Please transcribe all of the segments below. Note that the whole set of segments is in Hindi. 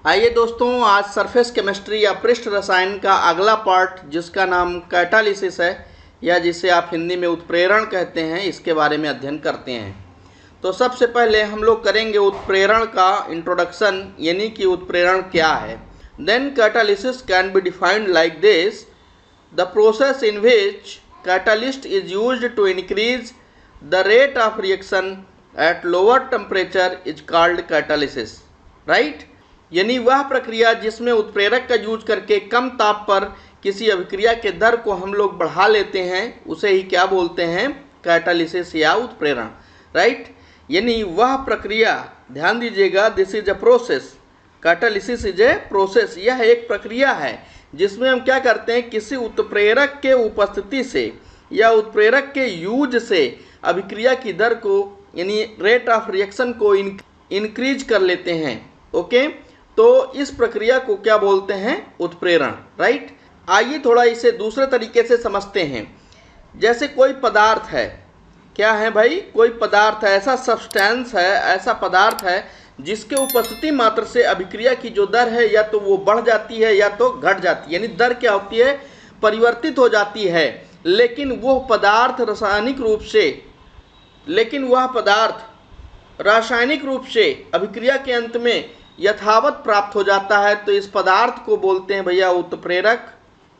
आइए दोस्तों, आज सरफेस केमिस्ट्री या पृष्ठ रसायन का अगला पार्ट जिसका नाम कैटालिसिस है या जिसे आप हिंदी में उत्प्रेरण कहते हैं, इसके बारे में अध्ययन करते हैं। तो सबसे पहले हम लोग करेंगे उत्प्रेरण का इंट्रोडक्शन, यानी कि उत्प्रेरण क्या है। Then catalysis can be defined like this: the process in which catalyst is used to increase the rate of reaction at lower temperature is called catalysis. Right, यानी वह प्रक्रिया जिसमें उत्प्रेरक का यूज करके कम ताप पर किसी अभिक्रिया के दर को हम लोग बढ़ा लेते हैं, उसे ही क्या बोलते हैं? कैटालिसिस या उत्प्रेरण। राइट, यानी वह प्रक्रिया, ध्यान दीजिएगा, this is a process. Catalysis is a process, यह एक प्रक्रिया है जिसमें हम क्या करते हैं, किसी उत्प्रेरक के उपस्थिति से या उत्प्रेरक के यूज से अभिक्रिया की दर को, यानी रेट ऑफ रिएक्शन को इंक्रीज कर लेते हैं। ओके, तो इस प्रक्रिया को क्या बोलते हैं? उत्प्रेरण। राइट, आइए थोड़ा इसे दूसरे तरीके से समझते हैं। जैसे कोई पदार्थ है, क्या है भाई? कोई पदार्थ है, ऐसा सब्सटेंस है, ऐसा पदार्थ है जिसके उपस्थिति मात्र से अभिक्रिया की जो दर है या तो वो बढ़ जाती है या तो घट जाती है, यानी दर क्या होती है? परिवर्तित हो जाती है। लेकिन वह पदार्थ रासायनिक रूप से अभिक्रिया के अंत में यथावत प्राप्त हो जाता है, तो इस पदार्थ को बोलते हैं भैया उत्प्रेरक।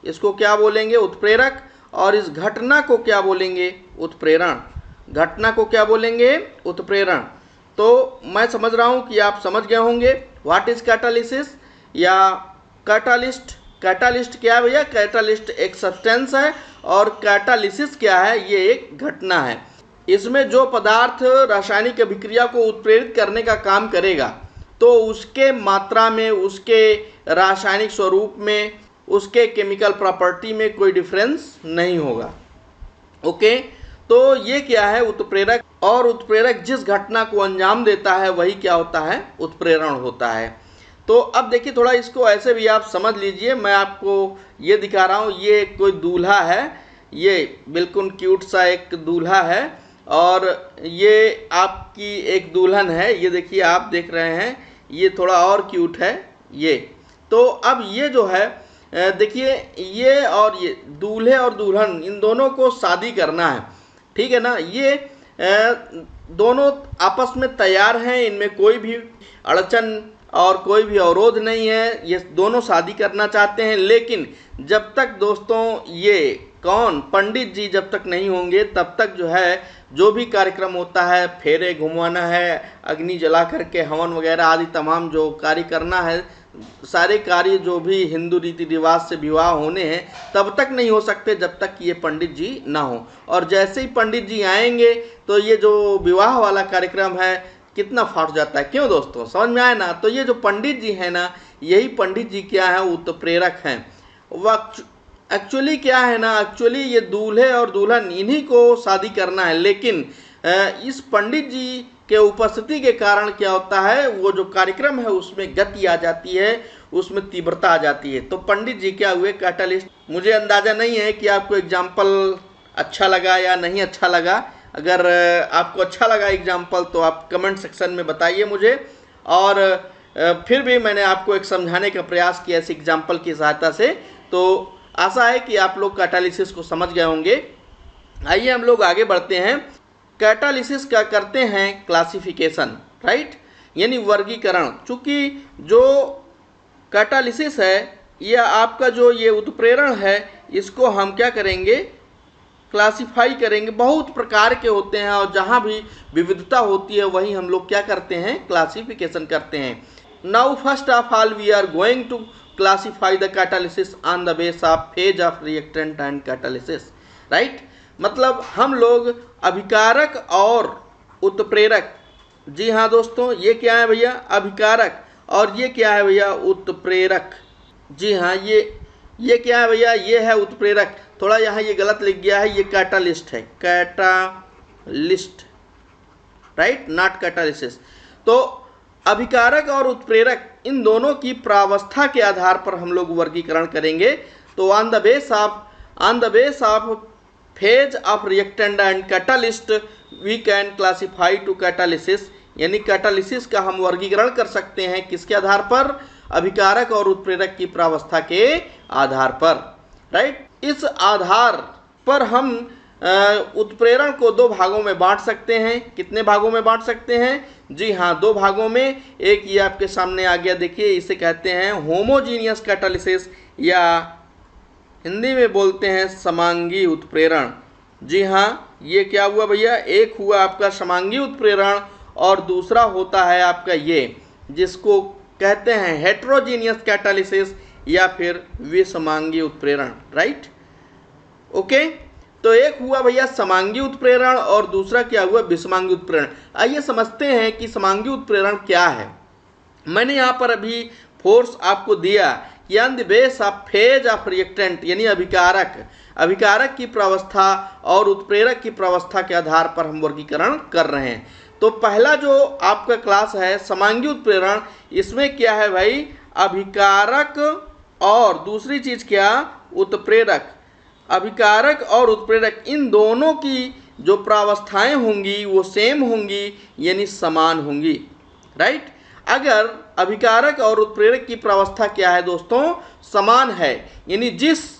इसको क्या बोलेंगे? उत्प्रेरक। और इस घटना को क्या बोलेंगे? उत्प्रेरण। घटना को क्या बोलेंगे? उत्प्रेरण। तो मैं समझ रहा हूं कि आप समझ गए होंगे व्हाट इज कैटालिसिस या कैटालिस्ट। कैटालिस्ट क्या है भैया? कैटालिस्ट एक सब्सटेंस है और कैटालिसिस क्या है? ये एक घटना है। इसमें जो पदार्थ रासायनिक अभिक्रिया को उत्प्रेरित करने का काम करेगा, तो उसके मात्रा में, उसके रासायनिक स्वरूप में, उसके केमिकल प्रॉपर्टी में कोई डिफरेंस नहीं होगा। ओके, तो ये क्या है? उत्प्रेरक। और उत्प्रेरक जिस घटना को अंजाम देता है वही क्या होता है? उत्प्रेरण होता है। तो अब देखिए, थोड़ा इसको ऐसे भी आप समझ लीजिए। मैं आपको ये दिखा रहा हूँ, ये कोई दूल्हा है, ये बिल्कुल क्यूट सा एक दूल्हा है और ये आपकी एक दुल्हन है। ये देखिए, आप देख रहे हैं, ये थोड़ा और क्यूट है ये। तो अब ये जो है, देखिए, ये और ये दूल्हे और दुल्हन, इन दोनों को शादी करना है, ठीक है ना। ये दोनों आपस में तैयार हैं, इनमें कोई भी अड़चन और कोई भी अवरोध नहीं है, ये दोनों शादी करना चाहते हैं। लेकिन जब तक दोस्तों ये कौन, पंडित जी जब तक नहीं होंगे तब तक जो है, जो भी कार्यक्रम होता है, फेरे घुमवाना है, अग्नि जला करके हवन वगैरह आदि तमाम जो कार्य करना है, सारे कार्य जो भी हिंदू रीति रिवाज से विवाह होने हैं, तब तक नहीं हो सकते जब तक ये पंडित जी ना हो। और जैसे ही पंडित जी आएंगे तो ये जो विवाह वाला कार्यक्रम है कितना फाट जाता है। क्यों दोस्तों, समझ में आया ना? तो ये जो पंडित जी है ना, यही पंडित जी क्या है? उत्प्रेरक हैं। वह एक्चुअली क्या है ना, एक्चुअली ये दूल्हे और दुल्हन इन्हीं को शादी करना है, लेकिन इस पंडित जी के उपस्थिति के कारण क्या होता है, वो जो कार्यक्रम है उसमें गति आ जाती है, उसमें तीव्रता आ जाती है। तो पंडित जी क्या हुए? कैटालिस्ट। मुझे अंदाज़ा नहीं है कि आपको एग्जाम्पल अच्छा लगा या नहीं अच्छा लगा। अगर आपको अच्छा लगा एग्जाम्पल तो आप कमेंट सेक्शन में बताइए मुझे। और फिर भी मैंने आपको एक समझाने का प्रयास किया इस एग्जाम्पल की सहायता से। तो आशा है कि आप लोग कैटालिसिस को समझ गए होंगे। आइए हम लोग आगे बढ़ते हैं। कैटालिसिस का करते हैं क्लासिफिकेशन, राइट, यानी वर्गीकरण। चूँकि जो कैटालिसिस है या आपका जो ये उत्प्रेरण है, इसको हम क्या करेंगे? क्लासिफाई करेंगे। बहुत प्रकार के होते हैं और जहाँ भी विविधता होती है वहीं हम लोग क्या करते हैं? क्लासिफिकेशन करते हैं। Now first of all we are going to classify the catalysis on the base of phase of reactant and catalysis, right? मतलब हम लोग अभिकारक और उत्प्रेरक, जी हाँ दोस्तों, ये क्या है भैया? अभिकारक। और ये क्या है भैया? उत्प्रेरक। जी हाँ, ये क्या है भैया? ये है उत्प्रेरक। थोड़ा यहाँ ये गलत लिख गया है, ये कैटालिस्ट है, कैटालिस्ट, राइट, नॉट कैटालिसिस। तो अभिकारक और उत्प्रेरक, इन दोनों की प्रावस्था के आधार पर हम लोग वर्गीकरण करेंगे। तो on the base of phase of reactant and catalyst we can classify to catalysis, यानी कैटालिसिस का हम वर्गीकरण कर सकते हैं किसके आधार पर? अभिकारक और उत्प्रेरक की प्रावस्था के आधार पर, राइट। इस आधार पर हम उत्प्रेरण को दो भागों में बांट सकते हैं। कितने भागों में बांट सकते हैं? जी हाँ, दो भागों में। एक ये आपके सामने आ गया, देखिए, इसे कहते हैं होमोजीनियस कैटालिसिस या हिंदी में बोलते हैं समांगी उत्प्रेरण। जी हाँ, ये क्या हुआ भैया? एक हुआ आपका समांगी उत्प्रेरण और दूसरा होता है आपका ये, जिसको कहते हैं हेट्रोजीनियस कैटालिसिस या फिर विसमांगी उत्प्रेरण, राइट। ओके, तो एक हुआ भैया समांगी उत्प्रेरण और दूसरा क्या हुआ? विसमांगी उत्प्रेरण। आइए समझते हैं कि समांगी उत्प्रेरण क्या है। मैंने यहाँ पर अभी फोर्स आपको दिया कि on the base of phase of reactant यानी अभिकारक की प्रावस्था और उत्प्रेरक की प्रावस्था के आधार पर हम वर्गीकरण कर रहे हैं। तो पहला जो आपका क्लास है समांगी उत्प्रेरण, इसमें क्या है भाई? अभिकारक और दूसरी चीज क्या? उत्प्रेरक। अभिकारक और उत्प्रेरक इन दोनों की जो प्रावस्थाएं होंगी वो सेम होंगी यानी समान होंगी, राइट। अगर अभिकारक और उत्प्रेरक की प्रावस्था क्या है दोस्तों? समान है, यानी जिस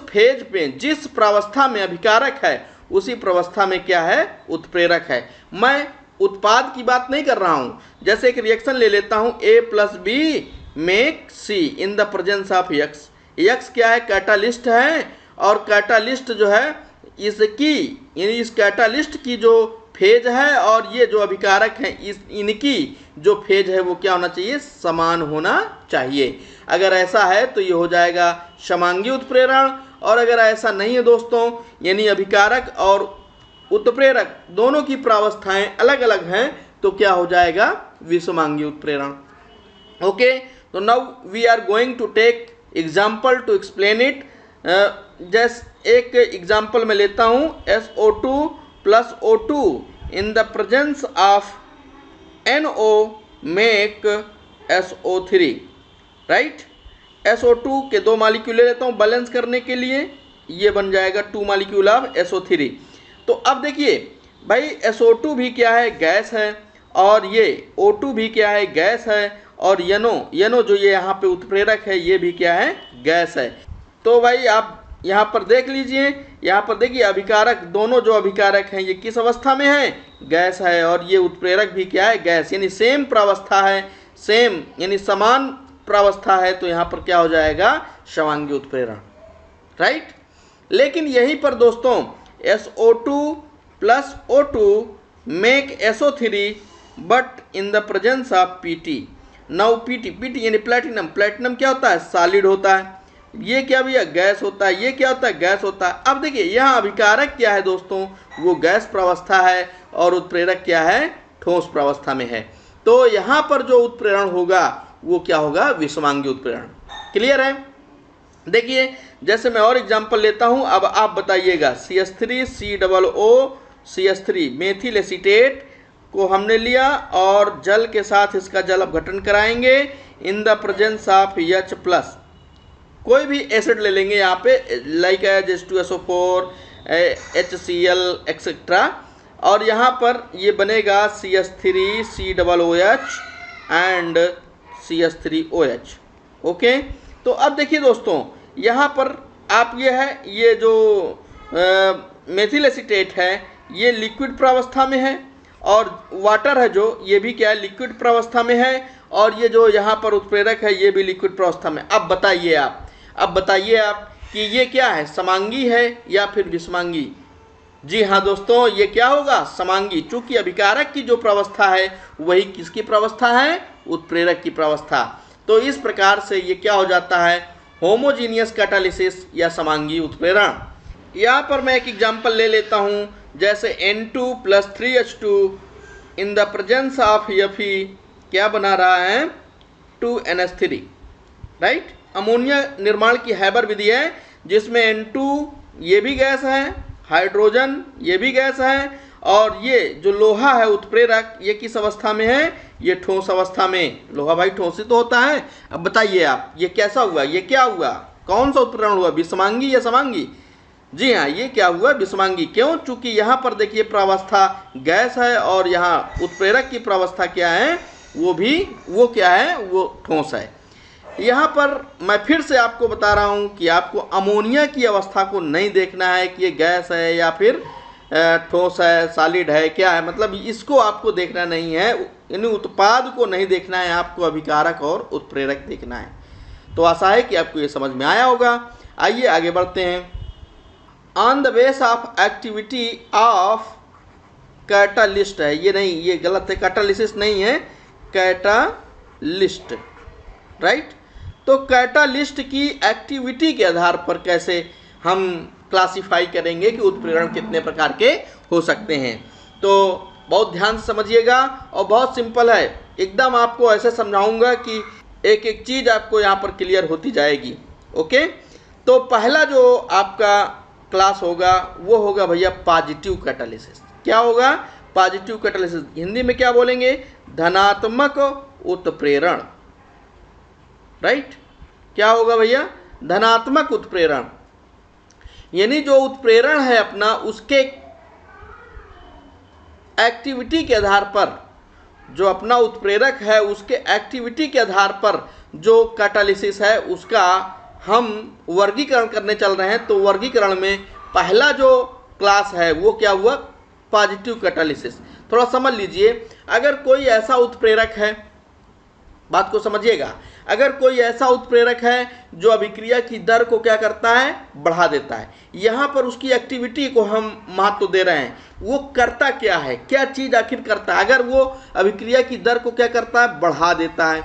फेज पे, जिस प्रावस्था में अभिकारक है उसी प्रावस्था में क्या है? उत्प्रेरक है। मैं उत्पाद की बात नहीं कर रहा हूं। जैसे एक रिएक्शन ले लेता हूं, A+B make C in the presence of X। X क्या है? कैटालिस्ट है, और कैटालिस्ट जो है इसकी यानी इस कैटालिस्ट की जो फेज है और ये जो अभिकारक है इनकी जो फेज है वो क्या होना चाहिए? समान होना चाहिए। अगर ऐसा है तो ये हो जाएगा समांगी उत्प्रेरण, और अगर ऐसा नहीं है दोस्तों, यानी अभिकारक और उत्प्रेरक दोनों की प्रावस्थाएं अलग अलग हैं, तो क्या हो जाएगा? विसमांगी उत्प्रेरण। ओके, तो now we are going to take example to explain it. जैसे एक एग्जाम्पल में लेता हूँ, SO2 + O2 in the presence of NO make SO3, right. SO2 के 2 मालिक्यूल ले लेता हूँ बैलेंस करने के लिए, ये बन जाएगा 2 मालिक्यूल ऑफ SO3। तो अब देखिए भाई, SO2 भी क्या है? गैस है, और ये O2 भी क्या है? गैस है, और यनो जो ये यहाँ पे उत्प्रेरक है ये भी क्या है? गैस है। तो भाई आप यहाँ पर देख लीजिए, यहाँ पर देखिए अभिकारक, दोनों जो अभिकारक हैं ये किस अवस्था में है? गैस है, और ये उत्प्रेरक भी क्या है? गैस, यानी सेम प्रावस्था है, सेम यानी समान प्रावस्था है, तो यहाँ पर क्या हो जाएगा? समांगी उत्प्रेरण, राइट। लेकिन यहीं पर दोस्तों SO2 + O2 make SO3 but in the presence of PT। Now PT यानी प्लेटिनम क्या होता है? सॉलिड होता है। ये क्या भैया? गैस होता है। ये क्या होता है? गैस होता है। अब देखिए यहाँ अभिकारक क्या है दोस्तों? वो गैस प्रावस्था है, और उत्प्रेरक क्या है? ठोस प्रावस्था में है। तो यहाँ पर जो उत्प्रेरण होगा वो क्या होगा? विसमांगी उत्प्रेरण। क्लियर है? देखिए जैसे मैं और एग्जांपल लेता हूँ, अब आप बताइएगा। CH3 COO CH3 methyl acetate को हमने लिया और जल के साथ इसका जल अपघटन कराएंगे इन द प्रेजेंस ऑफ H+। कोई भी एसिड ले लेंगे यहाँ पे, लाइक H2SO4 HCl एक्सेट्रा, और यहाँ पर ये बनेगा CH3 COOH and CH3OH। Okay, तो अब देखिए दोस्तों यहाँ पर आप ये जो मेथिल एसीटेट है ये लिक्विड प्रावस्था में है, और वाटर है जो ये भी क्या है? लिक्विड प्रावस्था में है, और ये जो यहाँ पर उत्प्रेरक है ये भी लिक्विड प्रावस्था में। अब बताइए आप कि ये क्या है? समांगी है या फिर विसमांगी? जी हाँ दोस्तों, ये क्या होगा? समांगी। चूंकि अभिकारक की जो प्रावस्था है वही किसकी प्रावस्था है? उत्प्रेरक की प्रावस्था। तो इस प्रकार से ये क्या हो जाता है? होमोजीनियस कैटालिसिस या समांगी उत्प्रेरण। यहाँ पर मैं एक एग्जाम्पल ले लेता हूँ, जैसे N2 + 3H2 in the presence of Fe क्या बना रहा है? 2NH3, right. अमोनिया निर्माण की हैबर विधि है, जिसमें N2 ये भी गैस है, हाइड्रोजन ये भी गैस है, और ये जो लोहा है उत्प्रेरक ये किस अवस्था में है? ये ठोस अवस्था में। लोहा भाई ठोस ही तो होता है। अब बताइए आप, ये कैसा हुआ? ये क्या हुआ? कौन सा उत्प्रेरण हुआ? विसमांगी या समांगी? जी हाँ, ये क्या हुआ? विसमांगी। क्यों? चूंकि यहाँ पर देखिए प्रावस्था गैस है और यहाँ उत्प्रेरक की प्रावस्था क्या है? वो क्या है, वो ठोस है। यहाँ पर मैं फिर से आपको बता रहा हूँ कि आपको अमोनिया की अवस्था को नहीं देखना है कि ये गैस है या फिर ठोस है, सॉलिड है, क्या है, मतलब इसको आपको देखना नहीं है, यानी उत्पाद को नहीं देखना है, आपको अभिकारक और उत्प्रेरक देखना है। तो आशा है कि आपको ये समझ में आया होगा। आइए आगे बढ़ते हैं। On the base of activity of catalyst है, ये नहीं, ये गलत है, कैटालिसिस नहीं है, कैटालिस्ट, राइट। तो कैटालिस्ट की एक्टिविटी के आधार पर कैसे हम क्लासिफाई करेंगे कि उत्प्रेरण कितने प्रकार के हो सकते हैं। तो बहुत ध्यान से समझिएगा और बहुत सिंपल है, एकदम आपको ऐसे समझाऊंगा कि एक एक चीज़ आपको यहाँ पर क्लियर होती जाएगी। ओके, तो पहला जो आपका क्लास होगा वो होगा भैया पॉजिटिव कैटालिसिस। क्या होगा? Positive catalysis. हिंदी में क्या बोलेंगे? धनात्मक उत्प्रेरण, राइट। क्या होगा भैया? धनात्मक उत्प्रेरण, यानी जो उत्प्रेरण है अपना, उसके एक्टिविटी के आधार पर, जो अपना उत्प्रेरक है उसके एक्टिविटी के आधार पर जो कैटालिसिस है उसका हम वर्गीकरण करने चल रहे हैं। तो वर्गीकरण में पहला जो क्लास है वो क्या हुआ? Positive catalysis. थोड़ा समझ लीजिए, अगर कोई ऐसा उत्प्रेरक है, बात को समझिएगा, अगर कोई ऐसा उत्प्रेरक है जो अभिक्रिया की दर को क्या करता है? बढ़ा देता है। यहाँ पर उसकी एक्टिविटी को हम महत्व दे रहे हैं, वो करता क्या है, क्या चीज़ आखिर करता है। अगर वो अभिक्रिया की दर को क्या करता है? बढ़ा देता है,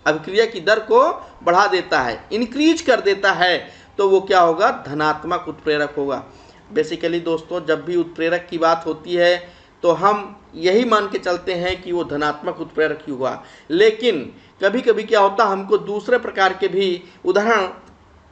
अभिक्रिया की दर को बढ़ा देता है, इंक्रीज कर देता है, तो वो क्या होगा? धनात्मक उत्प्रेरक होगा। बेसिकली दोस्तों, जब भी उत्प्रेरक की बात होती है तो हम यही मान के चलते हैं कि वो धनात्मक उत्प्रेरक ही हुआ, लेकिन कभी कभी क्या होता है, हमको दूसरे प्रकार के भी उदाहरण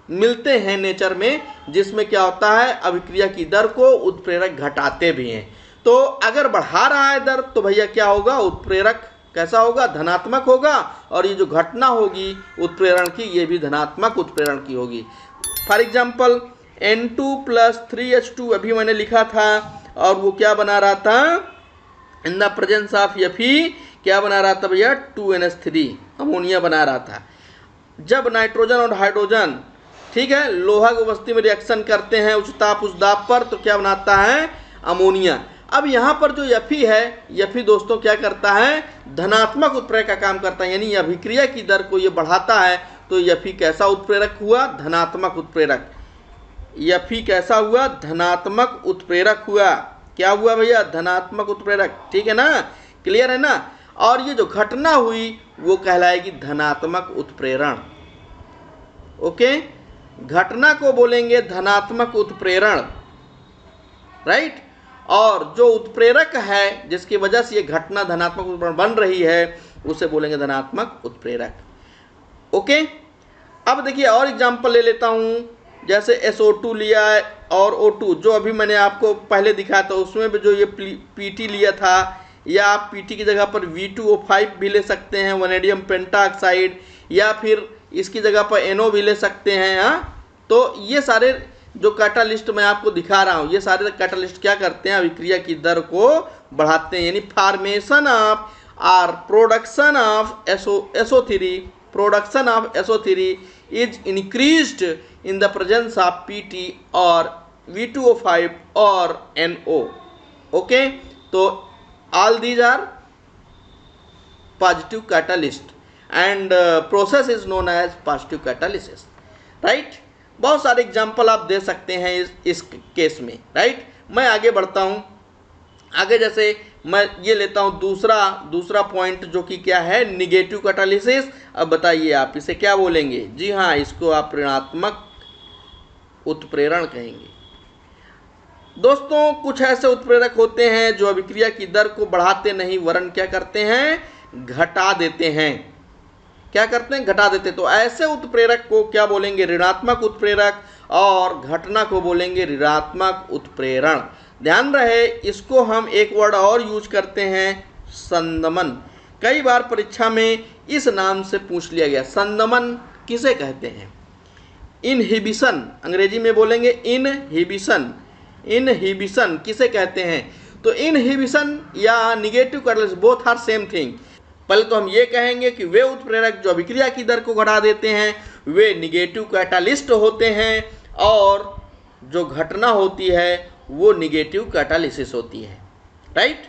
मिलते हैं नेचर में, जिसमें क्या होता है, अभिक्रिया की दर को उत्प्रेरक घटाते भी हैं। तो अगर बढ़ा रहा है दर तो भैया क्या होगा? उत्प्रेरक कैसा होगा? धनात्मक होगा, और ये जो घटना होगी उत्प्रेरण की, ये भी धनात्मक उत्प्रेरण की होगी। फॉर एग्जाम्पल N2 + 3H2 अभी मैंने लिखा था, और वो क्या बना रहा था? इन द प्रेजेंस ऑफ Fe क्या बना रहा था भैया? 2NH3 अमोनिया बना रहा था। जब नाइट्रोजन और हाइड्रोजन, ठीक है, लोहा की उपस्थिति में रिएक्शन करते हैं उच्च ताप उच्च दाब पर, तो क्या बनाता है? अमोनिया। अब यहाँ पर जो Fe है, Fe दोस्तों क्या करता है? धनात्मक उत्प्रेरक का काम करता है, यानी अभिक्रिया की दर को ये बढ़ाता है। तो Fe कैसा उत्प्रेरक हुआ? धनात्मक उत्प्रेरक। Fe कैसा हुआ? धनात्मक उत्प्रेरक हुआ। क्या हुआ भैया? धनात्मक उत्प्रेरक। ठीक है ना? क्लियर है ना? और ये जो घटना हुई वो कहलाएगी धनात्मक उत्प्रेरण। ओके, घटना को बोलेंगे धनात्मक उत्प्रेरण, राइट। और जो उत्प्रेरक है जिसकी वजह से ये घटना धनात्मक उत्प्रेरण बन रही है, उसे बोलेंगे धनात्मक उत्प्रेरक। ओके, अब देखिए और एग्जांपल ले लेता हूँ, जैसे SO2 लिया है और O2, जो अभी मैंने आपको पहले दिखाया था, उसमें भी जो ये PT लिया था, या आप PT की जगह पर V2O5 भी ले सकते हैं, वनेडियम पेंटाऑक्साइड, या फिर इसकी जगह पर NO भी ले सकते हैं। हाँ, तो ये सारे जो कैटालिस्ट मैं आपको दिखा रहा हूँ, ये सारे कैटालिस्ट क्या करते हैं? अभिक्रिया की दर को बढ़ाते हैं, यानी फॉर्मेशन ऑफ और production of SO3 is increased in the presence of PT or V2O5 or NO. Okay, so all these are positive catalyst and process is known as positive catalysis, right? बहुत सारे एग्जाम्पल आप दे सकते हैं इस केस में, राइट। मैं आगे बढ़ता हूँ। आगे जैसे मैं ये लेता हूँ दूसरा पॉइंट, जो कि क्या है? Negative catalysis. अब बताइए आप इसे क्या बोलेंगे? जी हाँ, इसको आप ऋणात्मक उत्प्रेरण कहेंगे। दोस्तों, कुछ ऐसे उत्प्रेरक होते हैं जो अभिक्रिया की दर को बढ़ाते नहीं, वरन क्या करते हैं? घटा देते हैं। क्या करते हैं? घटा देते। तो ऐसे उत्प्रेरक को क्या बोलेंगे? ऋणात्मक उत्प्रेरक, और घटना को बोलेंगे ऋणात्मक उत्प्रेरण। ध्यान रहे, इसको हम एक वर्ड और यूज करते हैं, संदमन। कई बार परीक्षा में इस नाम से पूछ लिया गया। संदमन किसे कहते हैं? इनहिबिशन, अंग्रेजी में बोलेंगे इनहिबिशन। इनहिबिशन किसे कहते हैं? तो इनहिबिशन या negative catalysis both are same thing. पहले तो हम ये कहेंगे कि वे उत्प्रेरक जो अभिक्रिया की दर को घटा देते हैं वे निगेटिव कैटालिस्ट होते हैं, और जो घटना होती है वो निगेटिव कैटालिसिस होती है, राइट।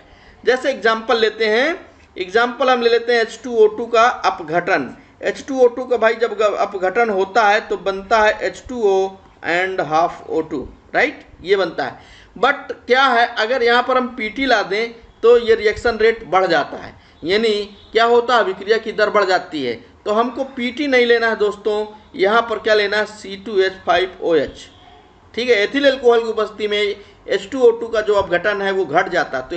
जैसे एग्जाम्पल लेते हैं, एग्जाम्पल हम ले लेते हैं H2O2 का अपघटन। H2O2 का भाई जब अपघटन होता है तो बनता है H2O and half O2, right, ये बनता है। बट क्या है, अगर यहाँ पर हम PT ला दें तो ये रिएक्शन रेट बढ़ जाता है, यानी क्या होता है, अभिक्रिया की दर बढ़ जाती है। तो हमको PT नहीं लेना है दोस्तों, यहाँ पर क्या लेना है, C2H5OH, ठीक है। एथिल एल्कोहल की उपस्थिति में H2O2 का जो अपघटन है वो घट जाता है, तो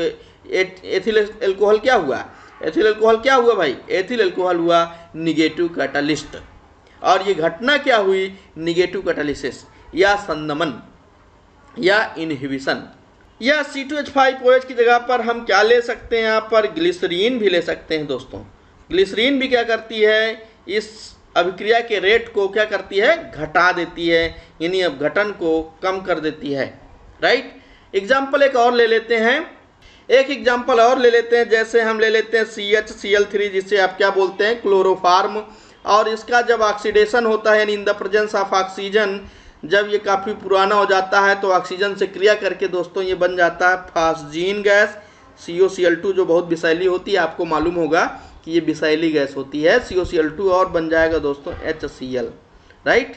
एथिल एल्कोहल क्या हुआ, एथिल एल्कोहल क्या हुआ भाई, एथिल एल्कोहल हुआ निगेटिव कैटालिस्ट। और ये घटना क्या हुई, निगेटिव कैटालिसिस या संदमन या इनहिबिशन। या C2H5OH की जगह पर हम क्या ले सकते हैं, यहाँ पर ग्लिसरीन भी ले सकते हैं दोस्तों। ग्लिसरीन भी क्या करती है, इस अभिक्रिया के रेट को क्या करती है, घटा देती है, यानी अपघटन को कम कर देती है, राइट। एग्जाम्पल एक और ले लेते हैं, एक एग्जाम्पल और ले लेते हैं, जैसे हम ले लेते हैं CHCl3, जिसे आप क्या बोलते हैं, क्लोरोफार्म। और इसका जब ऑक्सीडेशन होता है, यानी इन द प्रेजेंस ऑफ ऑक्सीजन, जब ये काफ़ी पुराना हो जाता है तो ऑक्सीजन से क्रिया करके दोस्तों ये बन जाता है फास्जीन गैस COCl2, जो बहुत विषैली होती है। आपको मालूम होगा कि ये विषैली गैस होती है COCl2, और बन जाएगा दोस्तों HCl, राइट।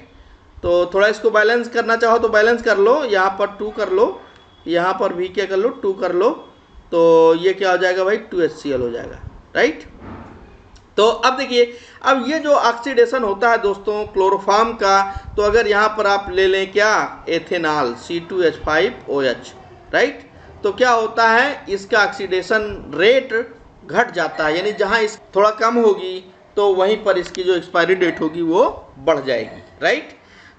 तो थोड़ा इसको बैलेंस करना चाहो तो बैलेंस कर लो, यहाँ पर 2 कर लो, यहाँ पर भी क्या कर लो, 2 कर लो, तो ये क्या हो जाएगा भाई, 2HCl हो जाएगा, राइट। तो अब देखिए, अब ये जो ऑक्सीडेशन होता है दोस्तों क्लोरोफार्म का, तो अगर यहाँ पर आप ले लें क्या, एथेनॉल C2H5OH, राइट, तो क्या होता है, इसका ऑक्सीडेशन रेट घट जाता है, यानी जहाँ इस थोड़ा कम होगी तो वहीं पर इसकी जो एक्सपायरी डेट होगी वो बढ़ जाएगी, राइट।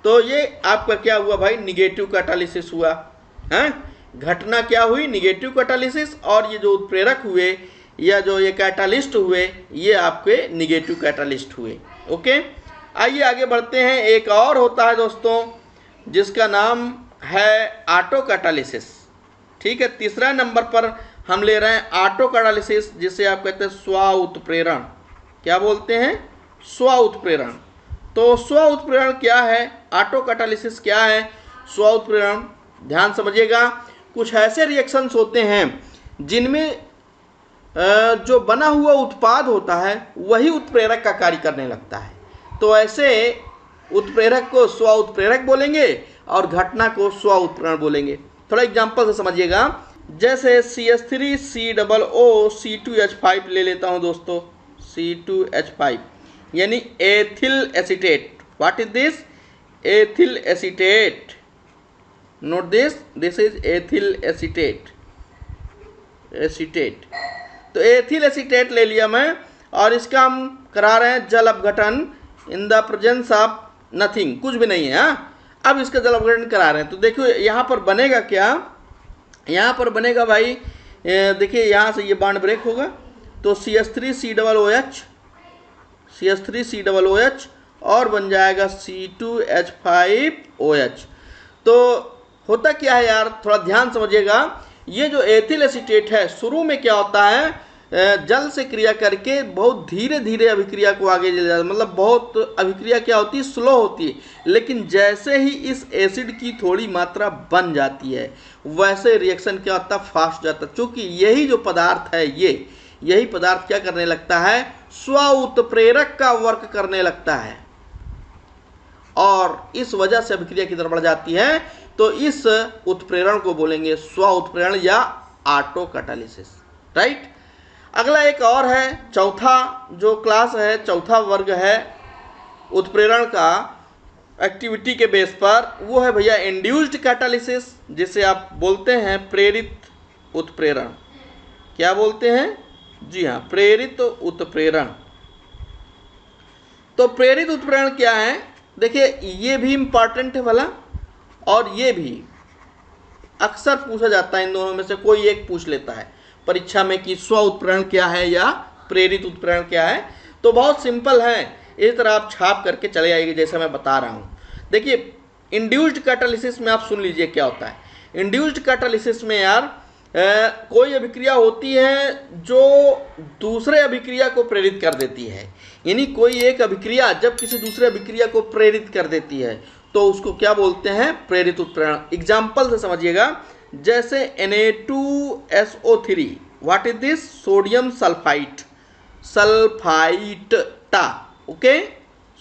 तो ये आपका क्या हुआ भाई, निगेटिव कैटालिसिस हुआ, है, घटना क्या हुई, निगेटिव कैटालिसिस। और ये जो उत्प्रेरक हुए या जो ये कैटालिस्ट हुए, ये आपके निगेटिव कैटालिस्ट हुए, ओके। आइए आगे बढ़ते हैं। एक और होता है दोस्तों जिसका नाम है ऑटो कैटालिसिस, ठीक है। तीसरा नंबर पर हम ले रहे हैं ऑटो कैटालिसिस, जिसे आप कहते हैं स्व उत्प्रेरण। क्या बोलते हैं, स्व उत्प्रेरण। तो स्व उत्प्रेरण क्या है, ऑटो कैटालिसिस क्या है, स्व उत्प्रेरण, ध्यान समझिएगा। कुछ ऐसे रिएक्शंस होते हैं जिनमें जो बना हुआ उत्पाद होता है वही उत्प्रेरक का कार्य करने लगता है, तो ऐसे उत्प्रेरक को स्व उत्प्रेरक बोलेंगे और घटना को स्व उत्प्रेरण बोलेंगे। थोड़ा एग्जांपल से समझिएगा, जैसे CH3COO C2H5 ले लेता हूं दोस्तों, C2H5 यानी ethyl acetate. What is this, ethyl acetate, note this is ethyl acetate, acetate. तो एथिल एसीटेट ले लिया मैं, और इसका हम करा रहे हैं जल अपघटन इन द प्रेजेंस ऑफ नथिंग, कुछ भी नहीं है। हाँ, अब इसका जल अपघटन करा रहे हैं, तो देखो यहाँ पर बनेगा क्या, यहाँ पर बनेगा भाई, देखिए यहाँ से ये बॉन्ड ब्रेक होगा, तो CH3COOH और बन जाएगा C2H5OH। तो होता क्या है यार, थोड़ा ध्यान समझिएगा। ये जो एथिल एसीटेट है, शुरू में क्या होता है, जल से क्रिया करके बहुत धीरे धीरे अभिक्रिया को आगे ले जाता है, मतलब बहुत अभिक्रिया क्या होती है, स्लो होती है। लेकिन जैसे ही इस एसिड की थोड़ी मात्रा बन जाती है वैसे रिएक्शन क्या होता है, फास्ट जाता है। चूँकि यही जो पदार्थ है, यही पदार्थ क्या करने लगता है, स्व उत्प्रेरक का वर्क करने लगता है, और इस वजह से अभिक्रिया की दर बढ़ जाती है। तो इस उत्प्रेरण को बोलेंगे स्व उत्प्रेरण या ऑटो कैटालिसिस, राइट। अगला एक और है, चौथा जो क्लास है, चौथा वर्ग है उत्प्रेरण का एक्टिविटी के बेस पर, वो है भैया इंड्यूस्ड कैटालिसिस, जिसे आप बोलते हैं प्रेरित उत्प्रेरण। क्या बोलते हैं, जी हाँ, प्रेरित उत्प्रेरण। तो प्रेरित उत्प्रेरण क्या है, देखिए ये भी इम्पॉर्टेंट है भला, और ये भी अक्सर पूछा जाता है, इन दोनों में से कोई एक पूछ लेता है परीक्षा में कि स्व उत्प्रेरण क्या है या प्रेरित उत्प्रेरण क्या है। तो बहुत सिंपल है, इस तरह आप छाप करके चले आइए जैसा मैं बता रहा हूँ। देखिए इंड्यूस्ड कैटालिसिस में आप सुन लीजिए क्या होता है। इंड्यूस्ड कैटालिसिस में यार कोई अभिक्रिया होती है जो दूसरे अभिक्रिया को प्रेरित कर देती है, यानी कोई एक अभिक्रिया जब किसी दूसरे अभिक्रिया को प्रेरित कर देती है तो उसको क्या बोलते हैं, प्रेरित उत्प्रेरण। एग्जाम्पल से समझिएगा, जैसे Na2SO3, what is this, sodium sulphide, sulphite, okay,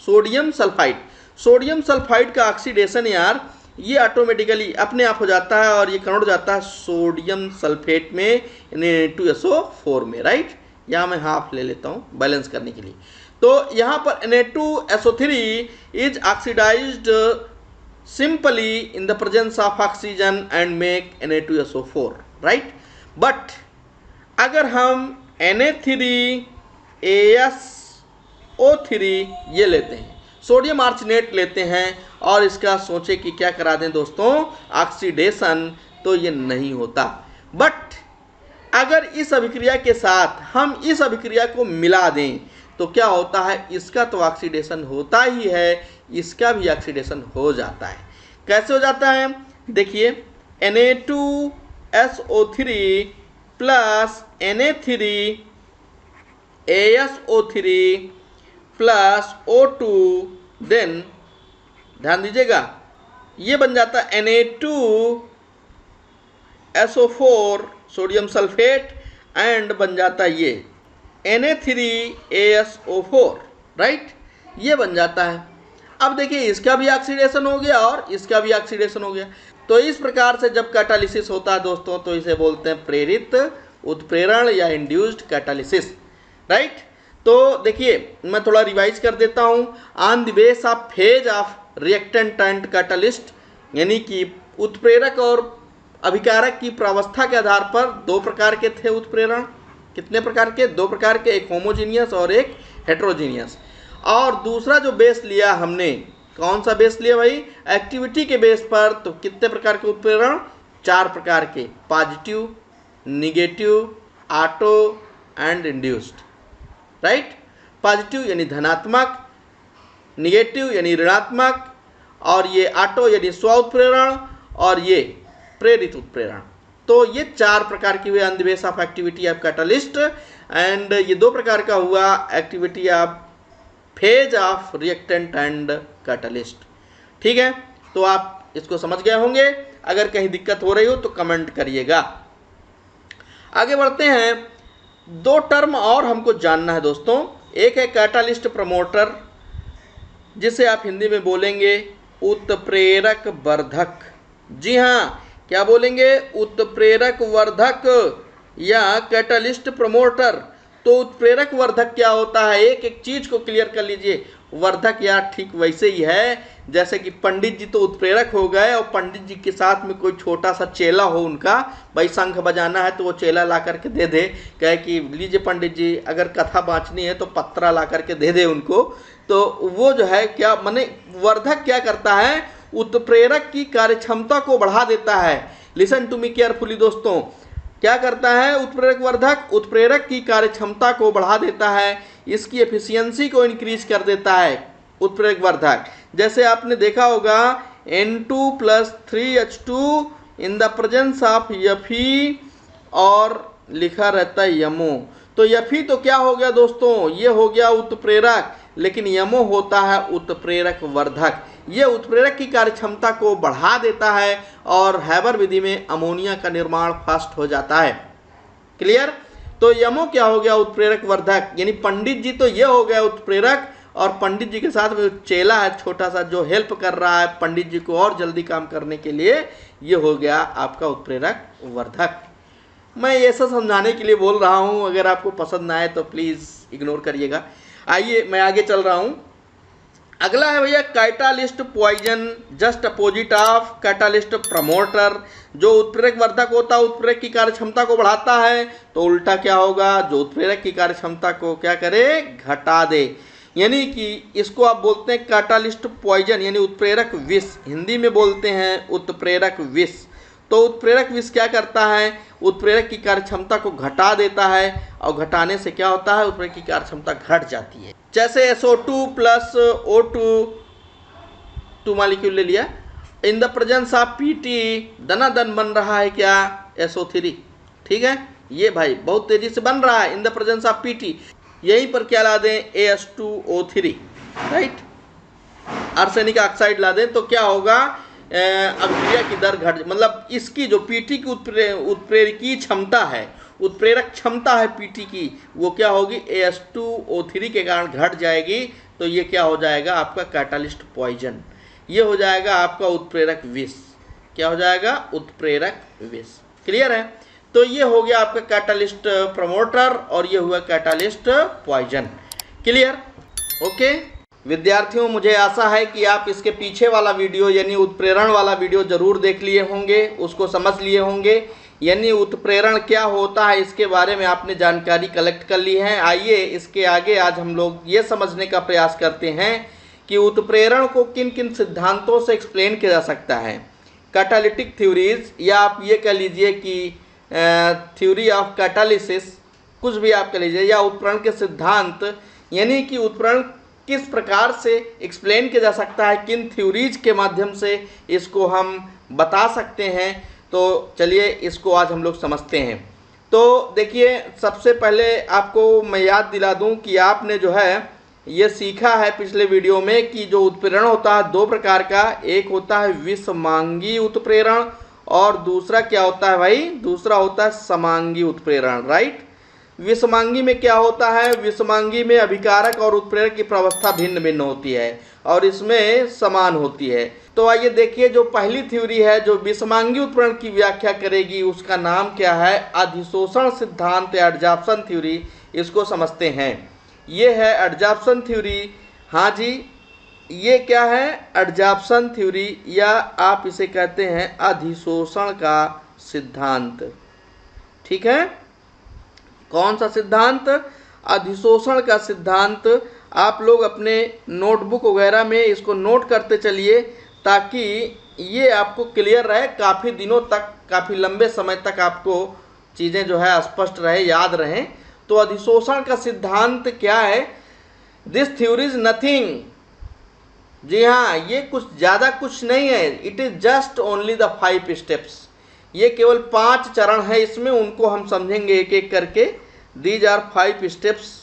sodium sulphide. Sodium sulphide का ऑक्सीडेशन यार ये ऑटोमेटिकली अपने आप हो जाता है और ये कन्वर्ट हो जाता है सोडियम सल्फेट में, Na2SO4 में, राइट। यहाँ मैं हाफ ले लेता हूँ बैलेंस करने के लिए। तो यहाँ पर Na2SO3 is oxidised simply in the presence of oxygen and make Na2SO4, right. But अगर हम Na3ASO3 ये लेते हैं, सोडियम आर्सेनेट लेते हैं और इसका सोचे कि क्या करा दें दोस्तों, ऑक्सीडेशन, तो ये नहीं होता। बट अगर इस अभिक्रिया के साथ हम इस अभिक्रिया को मिला दें तो क्या होता है, इसका तो ऑक्सीडेशन होता ही है, इसका भी ऑक्सीडेशन हो जाता है। कैसे हो जाता है, देखिए, Na2SO3 plus Na3ASO3 plus O2, then ध्यान दीजिएगा ये बन जाता है Na2SO4 सोडियम सल्फेट एंड बन जाता है ये Na3ASO4, राइट, ये बन जाता है। अब देखिए इसका भी ऑक्सीडेशन हो गया और इसका भी ऑक्सीडेशन हो गया। तो इस प्रकार से जब कैटालिसिस होता है दोस्तों तो इसे बोलते हैं प्रेरित उत्प्रेरण या इंड्यूस्ड कैटालिसिस, राइट। तो देखिए मैं थोड़ा रिवाइज कर देता हूँ। On the base of phase of reactant and catalyst, यानी कि उत्प्रेरक और अभिकारक की प्रावस्था के आधार पर दो प्रकार के थे उत्प्रेरण। कितने प्रकार के, दो प्रकार के, एक होमोजीनियस और एक हेट्रोजीनियस। और दूसरा जो बेस लिया हमने, कौन सा बेस लिया भाई, एक्टिविटी के बेस पर। तो कितने प्रकार के उत्प्रेरण, चार प्रकार के, positive, negative, auto and induced, right. Positive यानी धनात्मक, निगेटिव यानी ऋणात्मक, और ये ऑटो यानी स्व उत्प्रेरण, और ये प्रेरित उत्प्रेरण। तो ये चार प्रकार की हुए on the base of activity of catalyst, and ये दो प्रकार का हुआ activity of phase of reactant and catalyst. ठीक है, तो आप इसको समझ गए होंगे। अगर कहीं दिक्कत हो रही हो तो कमेंट करिएगा। आगे बढ़ते हैं, दो टर्म और हमको जानना है दोस्तों। एक है कैटालिस्ट प्रमोटर, जिसे आप हिंदी में बोलेंगे उत्प्रेरक वर्धक। जी हाँ, क्या बोलेंगे, उत्प्रेरक वर्धक या कैटालिस्ट प्रमोटर। तो उत्प्रेरक वर्धक क्या होता है, एक एक चीज को क्लियर कर लीजिए। वर्धक यार ठीक वैसे ही है जैसे कि पंडित जी तो उत्प्रेरक हो गए और पंडित जी के साथ में कोई छोटा सा चेला हो, उनका भाई शंख बजाना है तो वो चेला ला करके दे दे, कहे कि लीजिए पंडित जी अगर कथा बाँचनी है तो पत्रा ला करके दे दे उनको। तो वो जो है क्या माने, वर्धक क्या करता है, उत्प्रेरक की कार्यक्षमता को बढ़ा देता है। लिसन टू मी केयरफुली दोस्तों, क्या करता है उत्प्रेरक वर्धक, उत्प्रेरक की कार्यक्षमता को बढ़ा देता है, इसकी एफिशिएंसी को इंक्रीज कर देता है उत्प्रेरक वर्धक। जैसे आपने देखा होगा N2+3H2 in the presence of Fe और लिखा रहता है यमो। तो Fe तो क्या हो गया दोस्तों, ये हो गया उत्प्रेरक, लेकिन यमो होता है उत्प्रेरक वर्धक। ये उत्प्रेरक की कार्यक्षमता को बढ़ा देता है और हैबर विधि में अमोनिया का निर्माण फास्ट हो जाता है। क्लियर। तो यमो क्या हो गया, उत्प्रेरक वर्धक, यानी पंडित जी तो ये हो गया उत्प्रेरक, और पंडित जी के साथ में चेला है छोटा सा जो हेल्प कर रहा है पंडित जी को और जल्दी काम करने के लिए, ये हो गया आपका उत्प्रेरक वर्धक। मैं ये सब समझाने के लिए बोल रहा हूँ, अगर आपको पसंद ना आए तो प्लीज़ इग्नोर करिएगा। आइए मैं आगे चल रहा हूँ। अगला है भैया catalyst poison, just opposite of catalyst promoter. जो उत्प्रेरक वर्धक होता है उत्प्रेरक की कार्यक्षमता को बढ़ाता है, तो उल्टा क्या होगा, जो उत्प्रेरक की कार्यक्षमता को क्या करे, घटा दे। यानी कि इसको आप बोलते हैं कैटालिस्ट पॉइजन, यानी उत्प्रेरक विष, हिंदी में बोलते हैं उत्प्रेरक विष। तो उत्प्रेरक विष क्या करता है, उत्प्रेरक की कार्यक्षमता को घटा देता है, और घटाने से क्या होता है, उत्प्रेरक की कार्यक्षमता घट जाती है। जैसे SO2 प्लस O2 2 मॉलिक्यूल ले लिया, इन द प्रेजेंस ऑफ PT दनादन बन रहा है क्या, SO3, ठीक है, ये भाई बहुत तेजी से बन रहा है इन द प्रेजेंस ऑफ पीटी। यहीं पर क्या ला दें, AS2O3, राइट, आर्सेनिक ऑक्साइड ला दें तो क्या होगा, अभिक्रिया की दर घट, मतलब इसकी जो पीटी की उत्प्रेरकीय क्षमता है, उत्प्रेरक क्षमता है पीटी की, वो क्या होगी, AS2O3 के कारण घट जाएगी। तो ये क्या हो जाएगा आपका कैटालिस्ट पॉइजन, ये हो जाएगा आपका उत्प्रेरक विष। क्या हो जाएगा, उत्प्रेरक विष। क्लियर है। तो ये हो गया आपका कैटालिस्ट प्रमोटर और ये हुआ कैटालिस्ट पॉइजन। क्लियर, ओके विद्यार्थियों, मुझे आशा है कि आप इसके पीछे वाला वीडियो यानी उत्प्रेरण वाला वीडियो जरूर देख लिए होंगे, उसको समझ लिए होंगे, यानी उत्प्रेरण क्या होता है इसके बारे में आपने जानकारी कलेक्ट कर ली है। आइए इसके आगे आज हम लोग ये समझने का प्रयास करते हैं कि उत्प्रेरण को किन किन सिद्धांतों से एक्सप्लेन किया जा सकता है। कैटालिटिक थ्योरीज, या आप ये कह लीजिए कि थ्योरी ऑफ कैटालिसिस, कुछ भी आप कह लीजिए, या उत्प्रेरण के सिद्धांत, यानी कि उत्प्रेरण किस प्रकार से एक्सप्लेन किया जा सकता है, किन थ्योरीज के माध्यम से इसको हम बता सकते हैं। तो चलिए इसको आज हम लोग समझते हैं। तो देखिए, सबसे पहले आपको मैं याद दिला दूं कि आपने जो है ये सीखा है पिछले वीडियो में कि जो उत्प्रेरण होता है दो प्रकार का, एक होता है विषमांगी उत्प्रेरण और दूसरा क्या होता है भाई, दूसरा होता है समांगी उत्प्रेरण, राइट। विषमांगी में क्या होता है, विषमांगी में अभिकारक और उत्प्रेरक की प्रावस्था भिन्न भिन्न होती है और इसमें समान होती है। तो आइए देखिए, जो पहली थ्योरी है जो विषमांगी उत्प्रेरण की व्याख्या करेगी उसका नाम क्या है, अधिशोषण सिद्धांत या एडजॉर्प्शन थ्योरी। इसको समझते हैं, ये है एडजॉर्प्शन थ्योरी। हाँ जी, ये क्या है, एडजॉर्प्शन थ्योरी, या आप इसे कहते हैं अधिशोषण का सिद्धांत। ठीक है, कौन सा सिद्धांत, अधिशोषण का सिद्धांत। आप लोग अपने नोटबुक वगैरह में इसको नोट करते चलिए ताकि ये आपको क्लियर रहे, काफ़ी दिनों तक, काफ़ी लंबे समय तक आपको चीज़ें जो है स्पष्ट रहे, याद रहें। तो अधिशोषण का सिद्धांत क्या है, दिस थ्योरी इज नथिंग, जी हाँ, ये कुछ ज़्यादा कुछ नहीं है, it is just only the 5 steps. ये केवल 5 चरण है इसमें, उनको हम समझेंगे एक एक करके। These are 5 steps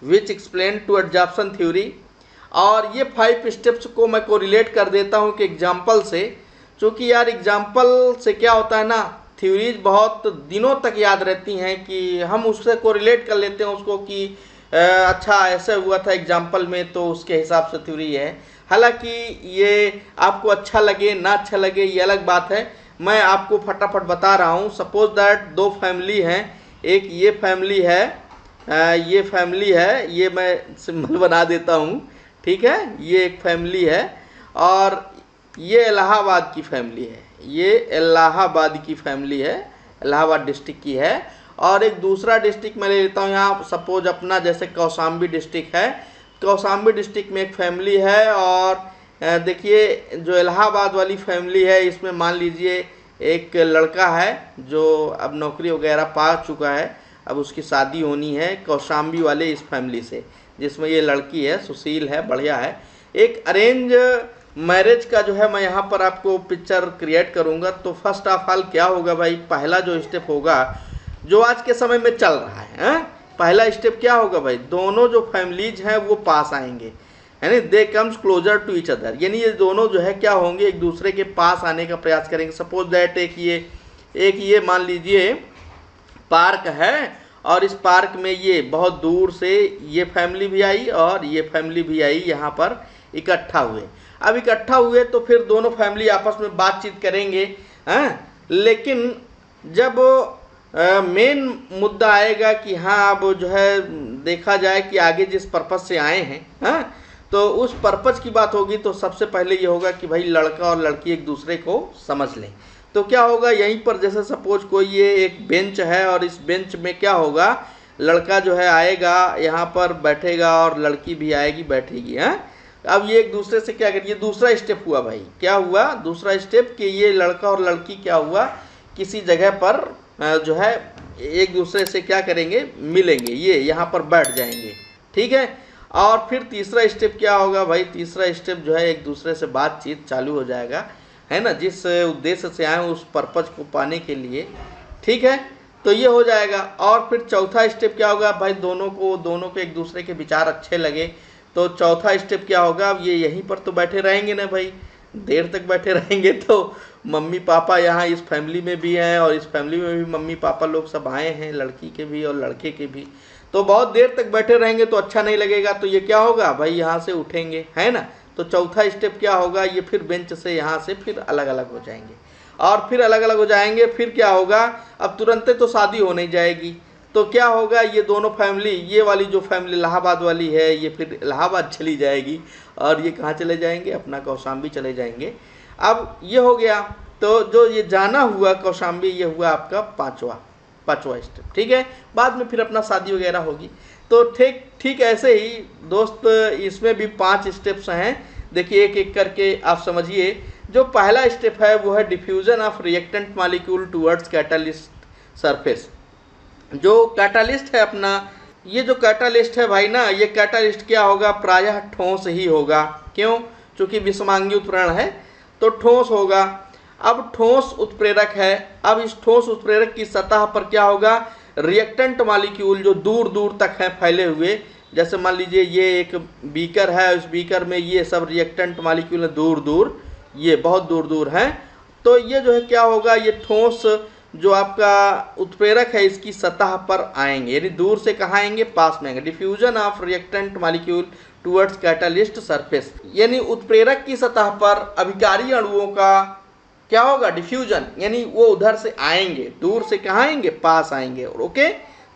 which explain to adsorption theory. और ये 5 स्टेप्स को मैं कोरिलेट कर देता हूँ कि एग्जाम्पल से, क्योंकि यार एग्जाम्पल से क्या होता है ना, थ्योरीज बहुत दिनों तक याद रहती हैं कि हम उससे कोरिलेट कर लेते हैं उसको कि अच्छा ऐसे हुआ था एग्जाम्पल में तो उसके हिसाब से थ्योरी है। हालांकि ये आपको अच्छा लगे ना अच्छा लगे ये अलग बात है, मैं आपको फटाफट बता रहा हूँ। सपोज दैट 2 फैमिली हैं, एक ये फैमिली है, ये फैमिली है, ये मैं सिंबल बना देता हूँ, ठीक है, ये एक फैमिली है और ये इलाहाबाद की फैमिली है, ये इलाहाबाद की फैमिली है, इलाहाबाद डिस्ट्रिक्ट की है। और एक दूसरा डिस्ट्रिक्ट मैं ले लेता हूँ यहाँ, सपोज अपना जैसे कौशाम्बी डिस्ट्रिक्ट है, कौशाम्बी डिस्ट्रिक्ट में एक फैमिली है। और देखिए जो इलाहाबाद वाली फैमिली है इसमें मान लीजिए एक लड़का है जो अब नौकरी वगैरह पा चुका है, अब उसकी शादी होनी है कौशाम्बी वाले इस फैमिली से, जिसमें ये लड़की है, सुशील है, बढ़िया है। एक अरेंज मैरिज का जो है मैं यहाँ पर आपको पिक्चर क्रिएट करूँगा। तो फर्स्ट ऑफ ऑल क्या होगा भाई, पहला जो स्टेप होगा जो आज के समय में चल रहा है, पहला स्टेप क्या होगा भाई, दोनों जो फैमिलीज हैं वो पास आएंगे, यानी they comes closer to each other, यानी ये दोनों जो है क्या होंगे, एक दूसरे के पास आने का प्रयास करेंगे। सपोज दैट एक ये मान लीजिए पार्क है और इस पार्क में ये बहुत दूर से ये फैमिली भी आई और ये फैमिली भी आई, यहाँ पर इकट्ठा हुए। अब इकट्ठा हुए तो फिर दोनों फैमिली आपस में बातचीत करेंगे, लेकिन जब मेन मुद्दा आएगा कि हाँ अब जो है देखा जाए कि आगे जिस पर्पज़ से आए हैं, तो उस पर्पज़ की बात होगी। तो सबसे पहले ये होगा कि भाई लड़का और लड़की एक दूसरे को समझ लें। तो क्या होगा, यहीं पर जैसे सपोज कोई ये एक बेंच है और इस बेंच में क्या होगा, लड़का जो है आएगा यहाँ पर बैठेगा और लड़की भी आएगी बैठेगी। अब ये एक दूसरे से क्या करिए, दूसरा स्टेप हुआ भाई, क्या हुआ दूसरा स्टेप कि ये लड़का और लड़की क्या हुआ, किसी जगह पर जो है एक दूसरे से क्या करेंगे, मिलेंगे, ये यहाँ पर बैठ जाएंगे, ठीक है। और फिर तीसरा स्टेप क्या होगा भाई, तीसरा स्टेप जो है एक दूसरे से बातचीत चालू हो जाएगा, है ना, जिस उद्देश्य से आए उस पर्पज को पाने के लिए, ठीक है, तो ये हो जाएगा। और फिर चौथा स्टेप क्या होगा भाई, दोनों को एक दूसरे के विचार अच्छे लगे तो चौथा स्टेप क्या होगा, अब ये यहीं पर तो बैठे रहेंगे ना भाई, देर तक बैठे रहेंगे तो मम्मी पापा यहाँ इस फैमिली में भी हैं और इस फैमिली में भी मम्मी पापा लोग सब आए हैं, लड़की के भी और लड़के के भी, तो बहुत देर तक बैठे रहेंगे तो अच्छा नहीं लगेगा, तो ये क्या होगा भाई, यहाँ से उठेंगे, है ना। तो चौथा स्टेप क्या होगा, ये फिर बेंच से यहाँ से फिर अलग अलग हो जाएंगे और फिर अलग अलग हो जाएंगे। फिर क्या होगा, अब तुरंत तो शादी हो नहीं जाएगी, तो क्या होगा, ये दोनों फैमिली, ये वाली जो फैमिली इलाहाबाद वाली है ये फिर इलाहाबाद चली जाएगी और ये कहाँ चले जाएंगे, अपना कौशाम्बी चले जाएंगे। अब ये हो गया, तो जो ये जाना हुआ कौशाम्बी, ये हुआ आपका पांचवा स्टेप, ठीक है। बाद में फिर अपना शादी वगैरह होगी। तो ठीक ऐसे ही दोस्त इसमें भी 5 स्टेप्स हैं, देखिए एक एक करके आप समझिए। जो पहला स्टेप है वो है diffusion of reactant molecule towards catalyst surface. जो कैटालिस्ट है अपना, ये जो कैटालिस्ट है भाई ना, ये कैटालिस्ट क्या होगा, प्रायः ठोस ही होगा। क्यों, चूंकि विषमांगी उत्प्रेरण है तो ठोस होगा। अब ठोस उत्प्रेरक है, अब इस ठोस उत्प्रेरक की सतह पर क्या होगा, रिएक्टेंट मॉलिक्यूल जो दूर दूर तक हैं फैले हुए, जैसे मान लीजिए ये एक बीकर है, उस बीकर में ये सब रिएक्टेंट मॉलिक्यूल दूर दूर, ये बहुत दूर दूर हैं, तो ये जो है क्या होगा, ये ठोस जो आपका उत्प्रेरक है इसकी सतह पर आएंगे, यानी दूर से कहाँ आएंगे, पास में आएंगे। Diffusion of reactant molecule towards catalyst surface, यानी उत्प्रेरक की सतह पर अभिकारी अणुओं का क्या होगा, डिफ्यूजन, यानी वो उधर से आएंगे, दूर से कहाँ आएंगे, पास आएंगे। ओके,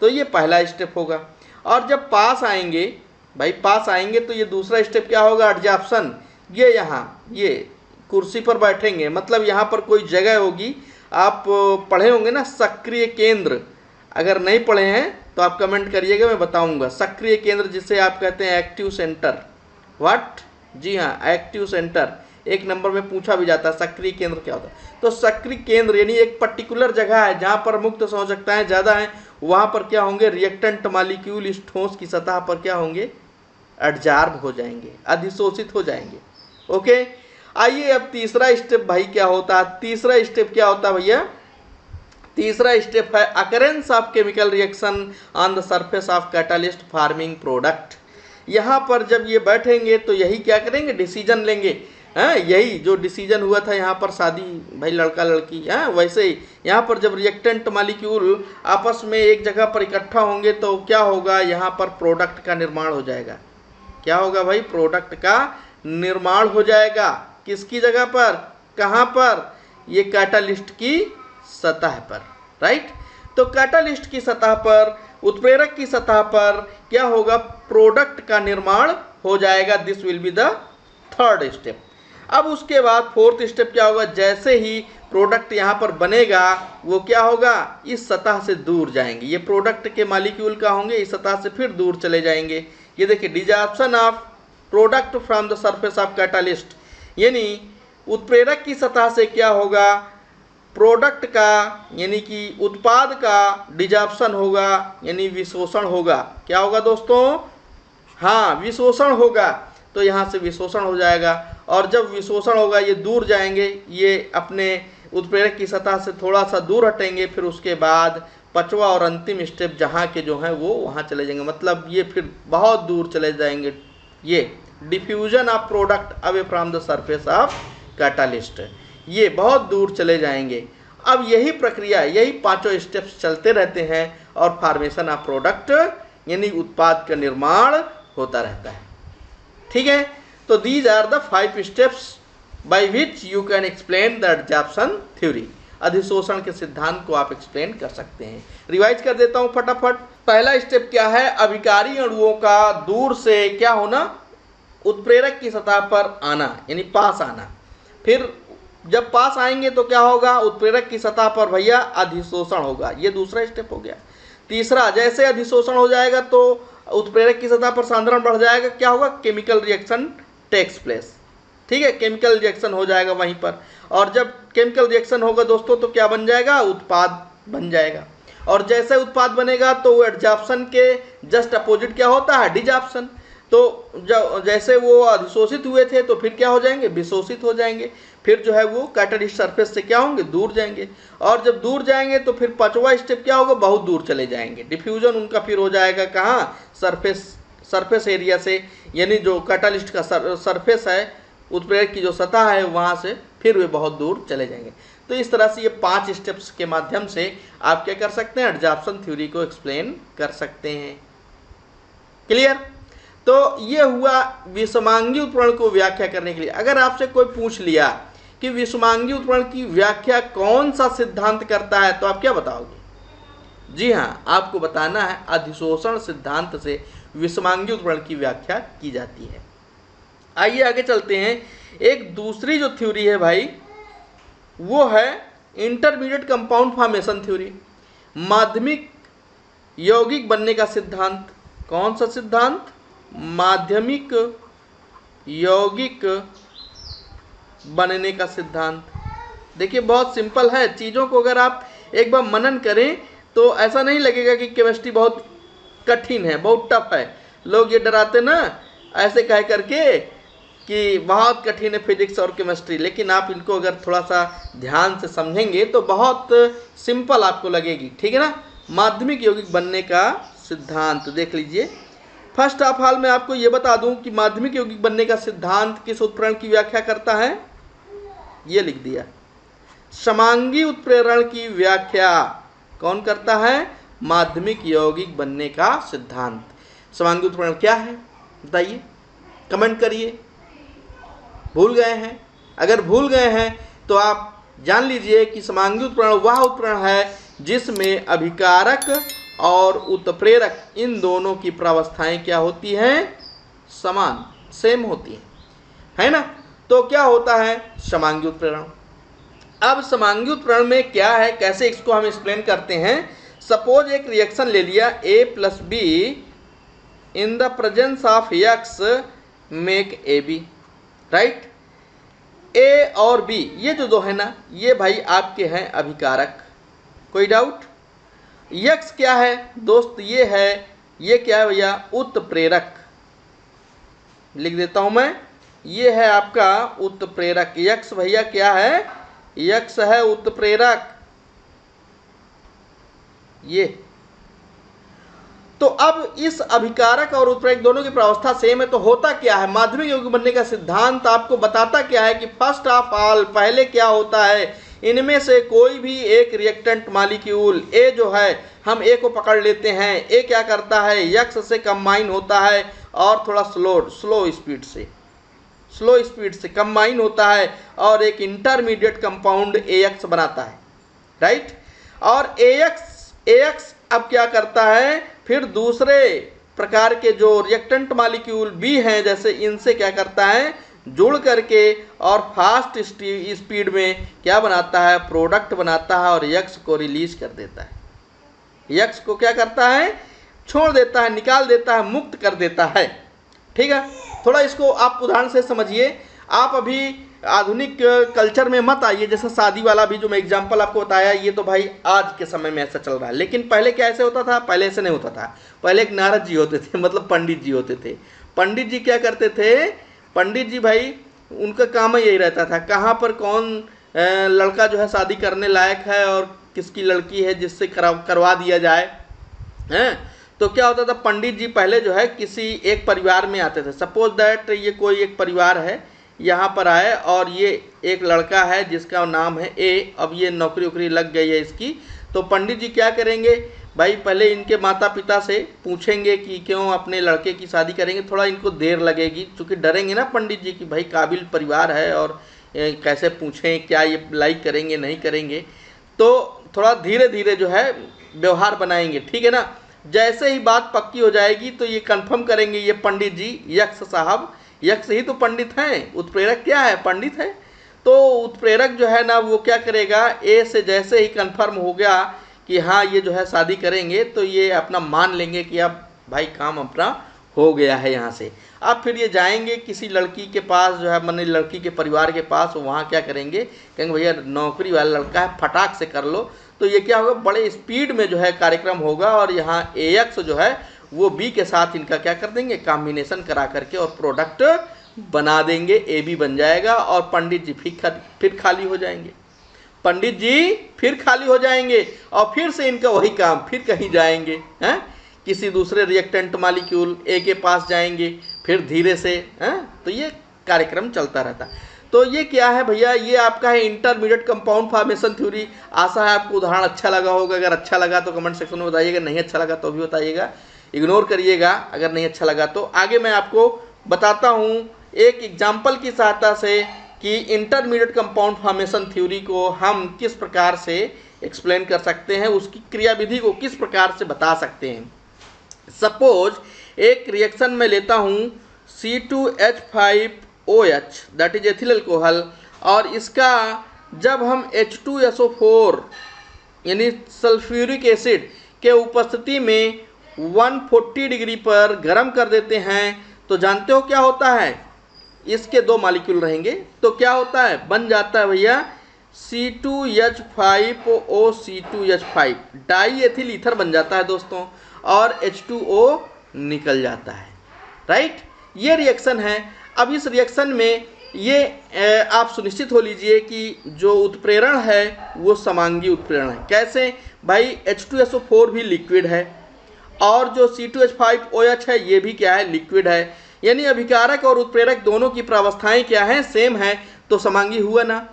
तो ये पहला स्टेप होगा। और जब पास आएंगे भाई, पास आएंगे तो ये दूसरा स्टेप क्या होगा, एडजॉर्प्शन। ये यहाँ ये कुर्सी पर बैठेंगे, मतलब यहाँ पर कोई जगह होगी, आप पढ़े होंगे ना सक्रिय केंद्र, अगर नहीं पढ़े हैं तो आप कमेंट करिएगा, मैं बताऊंगा। सक्रिय केंद्र जिसे आप कहते हैं एक्टिव सेंटर, व्हाट, जी हाँ, एक्टिव सेंटर, एक नंबर में पूछा भी जाता है सक्रिय केंद्र क्या होता है। तो सक्रिय केंद्र यानी एक पर्टिकुलर जगह है जहाँ पर मुक्त संयोजकताएं ज़्यादा हैं, वहाँ पर क्या होंगे, रिएक्टेंट मॉलिक्यूल इस ठोस की सतह पर क्या होंगे, एडजॉर्ब हो जाएंगे, अधिशोषित हो जाएंगे। ओके, आइए अब तीसरा स्टेप भाई क्या होता है, तीसरा स्टेप क्या होता है भैया, तीसरा स्टेप है occurrence of chemical reaction on the surface of catalyst farming product. यहाँ पर जब ये बैठेंगे तो यही क्या करेंगे, डिसीजन लेंगे। यही जो डिसीजन हुआ था यहाँ पर शादी भाई लड़का लड़की, वैसे ही यहाँ पर जब रिएक्टेंट मॉलिक्यूल आपस में एक जगह पर इकट्ठा होंगे तो क्या होगा, यहाँ पर प्रोडक्ट का निर्माण हो जाएगा। क्या होगा भाई, प्रोडक्ट का निर्माण हो जाएगा। किसकी जगह पर, कहाँ पर, ये कैटालिस्ट की सतह पर, राइट। तो कैटालिस्ट की सतह पर, उत्प्रेरक की सतह पर क्या होगा, प्रोडक्ट का निर्माण हो जाएगा। This will be the third step. अब उसके बाद फोर्थ स्टेप क्या होगा, जैसे ही प्रोडक्ट यहाँ पर बनेगा वो क्या होगा, इस सतह से दूर जाएंगे, ये प्रोडक्ट के मॉलिक्यूल का होंगे, इस सतह से फिर दूर चले जाएंगे। ये देखिए, desorption of product from the surface of catalyst, यानी उत्प्रेरक की सतह से क्या होगा, प्रोडक्ट का यानी कि उत्पाद का डिजॉर्प्शन होगा, यानी विशोषण होगा। क्या होगा दोस्तों, हाँ, विशोषण होगा। तो यहाँ से विशोषण हो जाएगा, और जब विशोषण होगा ये दूर जाएंगे, ये अपने उत्प्रेरक की सतह से थोड़ा सा दूर हटेंगे, फिर उसके बाद पांचवा और अंतिम स्टेप जहाँ के जो हैं वो वहाँ चले जाएंगे, मतलब ये फिर बहुत दूर चले जाएंगे। ये diffusion of product away from the surface of catalyst, ये बहुत दूर चले जाएंगे। अब यही प्रक्रिया, यही पांचों स्टेप्स चलते रहते हैं और फॉर्मेशन ऑफ प्रोडक्ट यानी उत्पाद का निर्माण होता रहता है। ठीक है, तो these are the 5 steps by which you can explain the adsorption theory. अधिशोषण के सिद्धांत को आप एक्सप्लेन कर सकते हैं। रिवाइज कर देता हूँ फटाफट। पहला स्टेप क्या है, अभिकारी अणुओं का दूर से क्या होना, उत्प्रेरक की सतह पर आना, यानी पास आना। फिर जब पास आएंगे तो क्या होगा, उत्प्रेरक की सतह पर भैया अधिशोषण होगा, ये दूसरा स्टेप हो गया। तीसरा, जैसे अधिशोषण हो जाएगा तो उत्प्रेरक की सतह पर सांद्रण बढ़ जाएगा, क्या होगा, केमिकल रिएक्शन टेक्स प्लेस। ठीक है, केमिकल रिएक्शन हो जाएगा वहीं पर, और जब केमिकल रिएक्शन होगा दोस्तों तो क्या बन जाएगा, उत्पाद बन जाएगा। और जैसे उत्पाद बनेगा तो वो एडजॉर्प्शन के जस्ट अपोजिट क्या होता है, डिजॉर्प्शन। तो जब जैसे वो अधिशोषित हुए थे तो फिर क्या हो जाएंगे, विशोषित हो जाएंगे, फिर जो है वो कैटलिस्ट सरफेस से क्या होंगे, दूर जाएंगे, और जब दूर जाएंगे तो फिर पांचवा स्टेप क्या होगा, बहुत दूर चले जाएंगे। डिफ्यूजन उनका फिर हो जाएगा कहाँ, सरफेस एरिया से, यानी जो कैटलिस्ट का सरफेस है, उत्प्रेरक की जो सतह है वहाँ से फिर वे बहुत दूर चले जाएंगे। तो इस तरह से ये 5 स्टेप्स के माध्यम से आप क्या कर सकते हैं, एडजॉर्प्शन थ्योरी को एक्सप्लेन कर सकते हैं। क्लियर? तो ये हुआ विषमांगी उत्प्रेरण को व्याख्या करने के लिए। अगर आपसे कोई पूछ लिया कि विषमांगी उत्प्रेरण की व्याख्या कौन सा सिद्धांत करता है, तो आप क्या बताओगे? जी हाँ, आपको बताना है अधिशोषण सिद्धांत से विषमांगी उत्प्रेरण की व्याख्या की जाती है। आइए आगे चलते हैं। एक दूसरी जो थ्योरी है भाई, वो है इंटरमीडिएट कंपाउंड फॉर्मेशन थ्योरी, माध्यमिक यौगिक बनने का सिद्धांत। कौन सा सिद्धांत? माध्यमिक यौगिक बनने का सिद्धांत। देखिए बहुत सिंपल है, चीज़ों को अगर आप एक बार मनन करें तो ऐसा नहीं लगेगा कि केमिस्ट्री बहुत कठिन है, बहुत टफ है। लोग ये डराते ना ऐसे कह करके कि बहुत कठिन है फिजिक्स और केमिस्ट्री, लेकिन आप इनको अगर थोड़ा सा ध्यान से समझेंगे तो बहुत सिंपल आपको लगेगी। ठीक है ना? माध्यमिक यौगिक बनने का सिद्धांत देख लीजिए। फर्स्ट ऑफ ऑल मैं आपको ये बता दूं कि माध्यमिक यौगिक बनने का सिद्धांत किस उत्प्रेरण की व्याख्या करता है, ये लिख दिया। समांगी उत्प्रेरण की व्याख्या कौन करता है? माध्यमिक यौगिक बनने का सिद्धांत। समांगी उत्प्रेरण क्या है बताइए, कमेंट करिए। भूल गए हैं? अगर भूल गए हैं तो आप जान लीजिए कि समांगी उत्प्रेरण वह उत्प्रेरण है जिसमें अभिकारक और उत्प्रेरक इन दोनों की प्रावस्थाएं क्या होती हैं, समान, सेम होती हैं, है ना? तो क्या होता है समांगी उत्प्रेरण। अब समांगी उत्प्रेरण में क्या है, कैसे इसको हम एक्सप्लेन करते हैं। सपोज एक रिएक्शन ले लिया, A plus be in the presence of X make AB, right? A और B ये जो दो है ना, ये भाई आपके हैं अभिकारक, कोई डाउट? X क्या है दोस्त, ये है, ये क्या है भैया, उत्प्रेरक। लिख देता हूं मैं, ये है आपका उत्प्रेरक। X भैया क्या है, X है उत्प्रेरक। ये तो अब इस अभिकारक और उत्प्रेरक दोनों की प्रावस्था सेम है, तो होता क्या है, माध्यमिक यौगिक बनने का सिद्धांत आपको बताता क्या है कि फर्स्ट ऑफ ऑल पहले क्या होता है, इनमें से कोई भी एक रिएक्टेंट मॉलिक्यूल A जो है, हम A को पकड़ लेते हैं। A क्या करता है, X से कंबाइन होता है और थोड़ा स्लो स्पीड से कंबाइन होता है और एक इंटरमीडिएट कंपाउंड AX बनाता है, राइट? और AX अब क्या करता है, फिर दूसरे प्रकार के जो रिएक्टेंट मॉलिक्यूल B हैं जैसे, इनसे क्या करता है, जुड़ करके और फास्ट स्पीड में क्या बनाता है, प्रोडक्ट बनाता है और X को रिलीज कर देता है। X को क्या करता है, छोड़ देता है, निकाल देता है, मुक्त कर देता है। ठीक है? थोड़ा इसको आप उदाहरण से समझिए। आप अभी आधुनिक कल्चर में मत आइए, जैसे शादी वाला भी जो मैं एग्जांपल आपको बताया, ये तो भाई आज के समय में ऐसा चल रहा है, लेकिन पहले क्या ऐसे होता था? पहले ऐसे नहीं होता था। पहले एक नारद जी होते थे, मतलब पंडित जी होते थे। पंडित जी क्या करते थे, पंडित जी भाई उनका काम यही रहता था, कहाँ पर कौन लड़का जो है शादी करने लायक है और किसकी लड़की है जिससे करवा दिया जाए, हैं? तो क्या होता था, पंडित जी पहले जो है किसी एक परिवार में आते थे। सपोज दैट ये कोई एक परिवार है, यहाँ पर आए और ये एक लड़का है जिसका नाम है A, अब ये नौकरी वोकरी लग गई है इसकी, तो पंडित जी क्या करेंगे भाई, पहले इनके माता पिता से पूछेंगे कि क्यों अपने लड़के की शादी करेंगे। थोड़ा इनको देर लगेगी, क्योंकि डरेंगे ना पंडित जी कि भाई काबिल परिवार है और कैसे पूछें, क्या ये लाइक करेंगे नहीं करेंगे, तो थोड़ा धीरे धीरे जो है व्यवहार बनाएंगे। ठीक है ना? जैसे ही बात पक्की हो जाएगी तो ये कंफर्म करेंगे, ये पंडित जी यक्ष साहब, यक्ष ही तो पंडित हैं, उत्प्रेरक क्या है, पंडित है। तो उत्प्रेरक जो है ना वो क्या करेगा, A से जैसे ही कंफर्म हो गया कि हाँ ये जो है शादी करेंगे, तो ये अपना मान लेंगे कि अब भाई काम अपना हो गया है यहाँ से। अब फिर ये जाएंगे किसी लड़की के पास जो है, माने लड़की के परिवार के पास, वहाँ क्या करेंगे, कहेंगे भैया नौकरी वाला लड़का है, फटाक से कर लो। तो ये क्या होगा, बड़े स्पीड में जो है कार्यक्रम होगा और यहाँ AX जो है वो बी के साथ इनका क्या कर देंगे, कॉम्बिनेशन करा करके और प्रोडक्ट बना देंगे, ए बी बन जाएगा और पंडित जी फिर खाली हो जाएंगे। पंडित जी फिर खाली हो जाएंगे और फिर से इनका वही काम, फिर कहीं जाएंगे, हैं, किसी दूसरे रिएक्टेंट मॉलिक्यूल ए के पास जाएंगे, फिर धीरे से, हैं, तो ये कार्यक्रम चलता रहता। तो ये क्या है भैया, ये आपका है इंटरमीडिएट कंपाउंड फॉर्मेशन थ्योरी। आशा है आपको उदाहरण अच्छा लगा होगा। अगर अच्छा लगा तो कमेंट सेक्शन में बताइएगा, नहीं अच्छा लगा तो भी बताइएगा, इग्नोर करिएगा अगर नहीं अच्छा लगा तो। आगे मैं आपको बताता हूँ एक एग्जाम्पल की सहायता से कि इंटरमीडिएट कंपाउंड फॉर्मेशन थ्योरी को हम किस प्रकार से एक्सप्लेन कर सकते हैं, उसकी क्रियाविधि को किस प्रकार से बता सकते हैं। सपोज एक रिएक्शन में लेता हूँ C2H5OH that is ethyl alcohol, और इसका जब हम H2SO4 यानी सल्फ्यूरिक एसिड के उपस्थिति में 140 डिग्री पर गर्म कर देते हैं तो जानते हो क्या होता है, इसके दो मॉलिक्यूल रहेंगे तो क्या होता है, बन जाता है भैया C2H5OC2H5 डाई एथिल ईथर बन जाता है दोस्तों, और H2O निकल जाता है, राइट। ये रिएक्शन है। अब इस रिएक्शन में ये आप सुनिश्चित हो लीजिए कि जो उत्प्रेरण है वो समांगी उत्प्रेरण है। कैसे भाई, H2SO4 भी लिक्विड है और जो C2H5OH है ये भी क्या है, लिक्विड है, यानी अभिकारक और उत्प्रेरक दोनों की प्रावस्थाएं क्या हैं, सेम है, तो समांगी हुआ ना।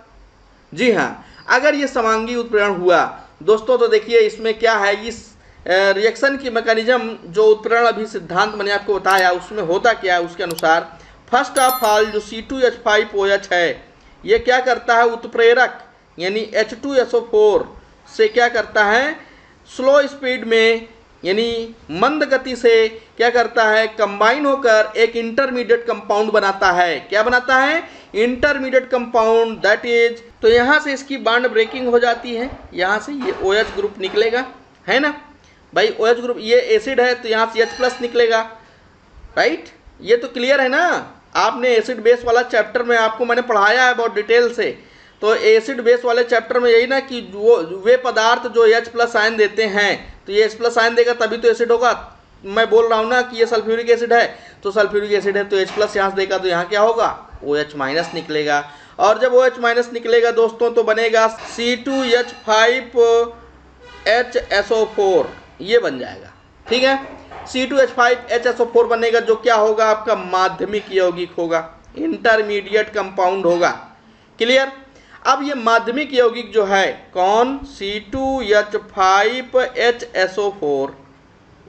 जी हाँ, अगर ये समांगी उत्प्रेरण हुआ दोस्तों तो देखिए इसमें क्या है, इस रिएक्शन की मैकेनिज्म जो उत्प्रेरण अभी सिद्धांत मैंने आपको बताया उसमें होता क्या है, उसके अनुसार फर्स्ट ऑफ ऑल जो C2H5OH है ये क्या करता है, उत्प्रेरक यानी H2SO4 से क्या करता है, स्लो स्पीड में यानी मंद गति से क्या करता है, कंबाइन होकर एक इंटरमीडिएट कंपाउंड बनाता है। क्या बनाता है, इंटरमीडिएट कंपाउंड दैट इज, तो यहाँ से इसकी बॉन्ड ब्रेकिंग हो जाती है, यहाँ से ये OH ग्रुप निकलेगा, है ना भाई, OH ग्रुप, ये एसिड है तो यहाँ से H+ निकलेगा, राइट। ये तो क्लियर है ना, आपने एसिड बेस वाला चैप्टर में आपको मैंने पढ़ाया है बहुत डिटेल से। तो एसिड बेस वाले चैप्टर में यही ना कि वो वे पदार्थ जो H+ आयन देते हैं, तो ये H+ आयन देगा तभी तो एसिड होगा। मैं बोल रहा हूँ ना कि ये सल्फ्यूरिक एसिड है तो सल्फ्यूरिक एसिड है तो H+ यहाँ से देगा तो यहाँ क्या होगा, OH- निकलेगा, और जब OH- निकलेगा दोस्तों तो बनेगा C2H5HSO4, ये बन जाएगा, ठीक है। C2H5HSO4 बनेगा जो क्या होगा, आपका माध्यमिक यौगिक होगा, इंटरमीडिएट कंपाउंड होगा, क्लियर। अब ये माध्यमिक यौगिक जो है कौन, C2H5HSO4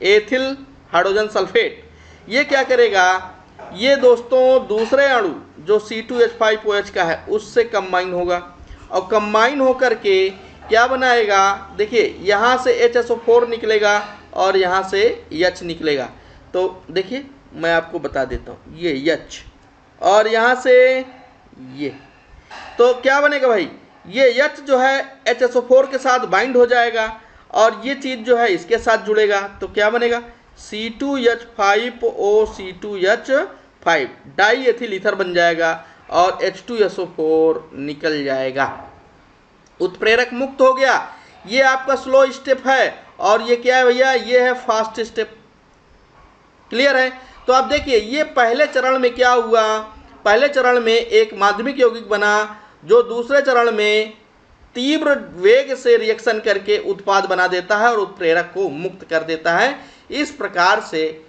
एथिल हाइड्रोजन सल्फेट, ये क्या करेगा, ये दोस्तों दूसरे अणु जो C2H5OH का है उससे कंबाइन होगा, और कंबाइन होकर के क्या बनाएगा, देखिए यहाँ से HSO4 निकलेगा और यहाँ से H निकलेगा। तो देखिए मैं आपको बता देता हूँ, ये H और यहाँ से ये, तो क्या बनेगा भाई, ये H जो है HSO4 के साथ बाइंड हो जाएगा और ये चीज़ जो है इसके साथ जुड़ेगा, तो क्या बनेगा C2H5OC2H5 डाई एथिल ईथर बन जाएगा और H2SO4 निकल जाएगा, उत्प्रेरक मुक्त हो गया। ये आपका स्लो स्टेप है और ये क्या है भैया, ये है फास्ट स्टेप, क्लियर है। तो आप देखिए ये पहले चरण में क्या हुआ, पहले चरण में एक माध्यमिक यौगिक बना जो दूसरे चरण में तीव्र वेग से रिएक्शन करके उत्पाद बना देता है और उत्प्रेरक को मुक्त कर देता है। इस प्रकार से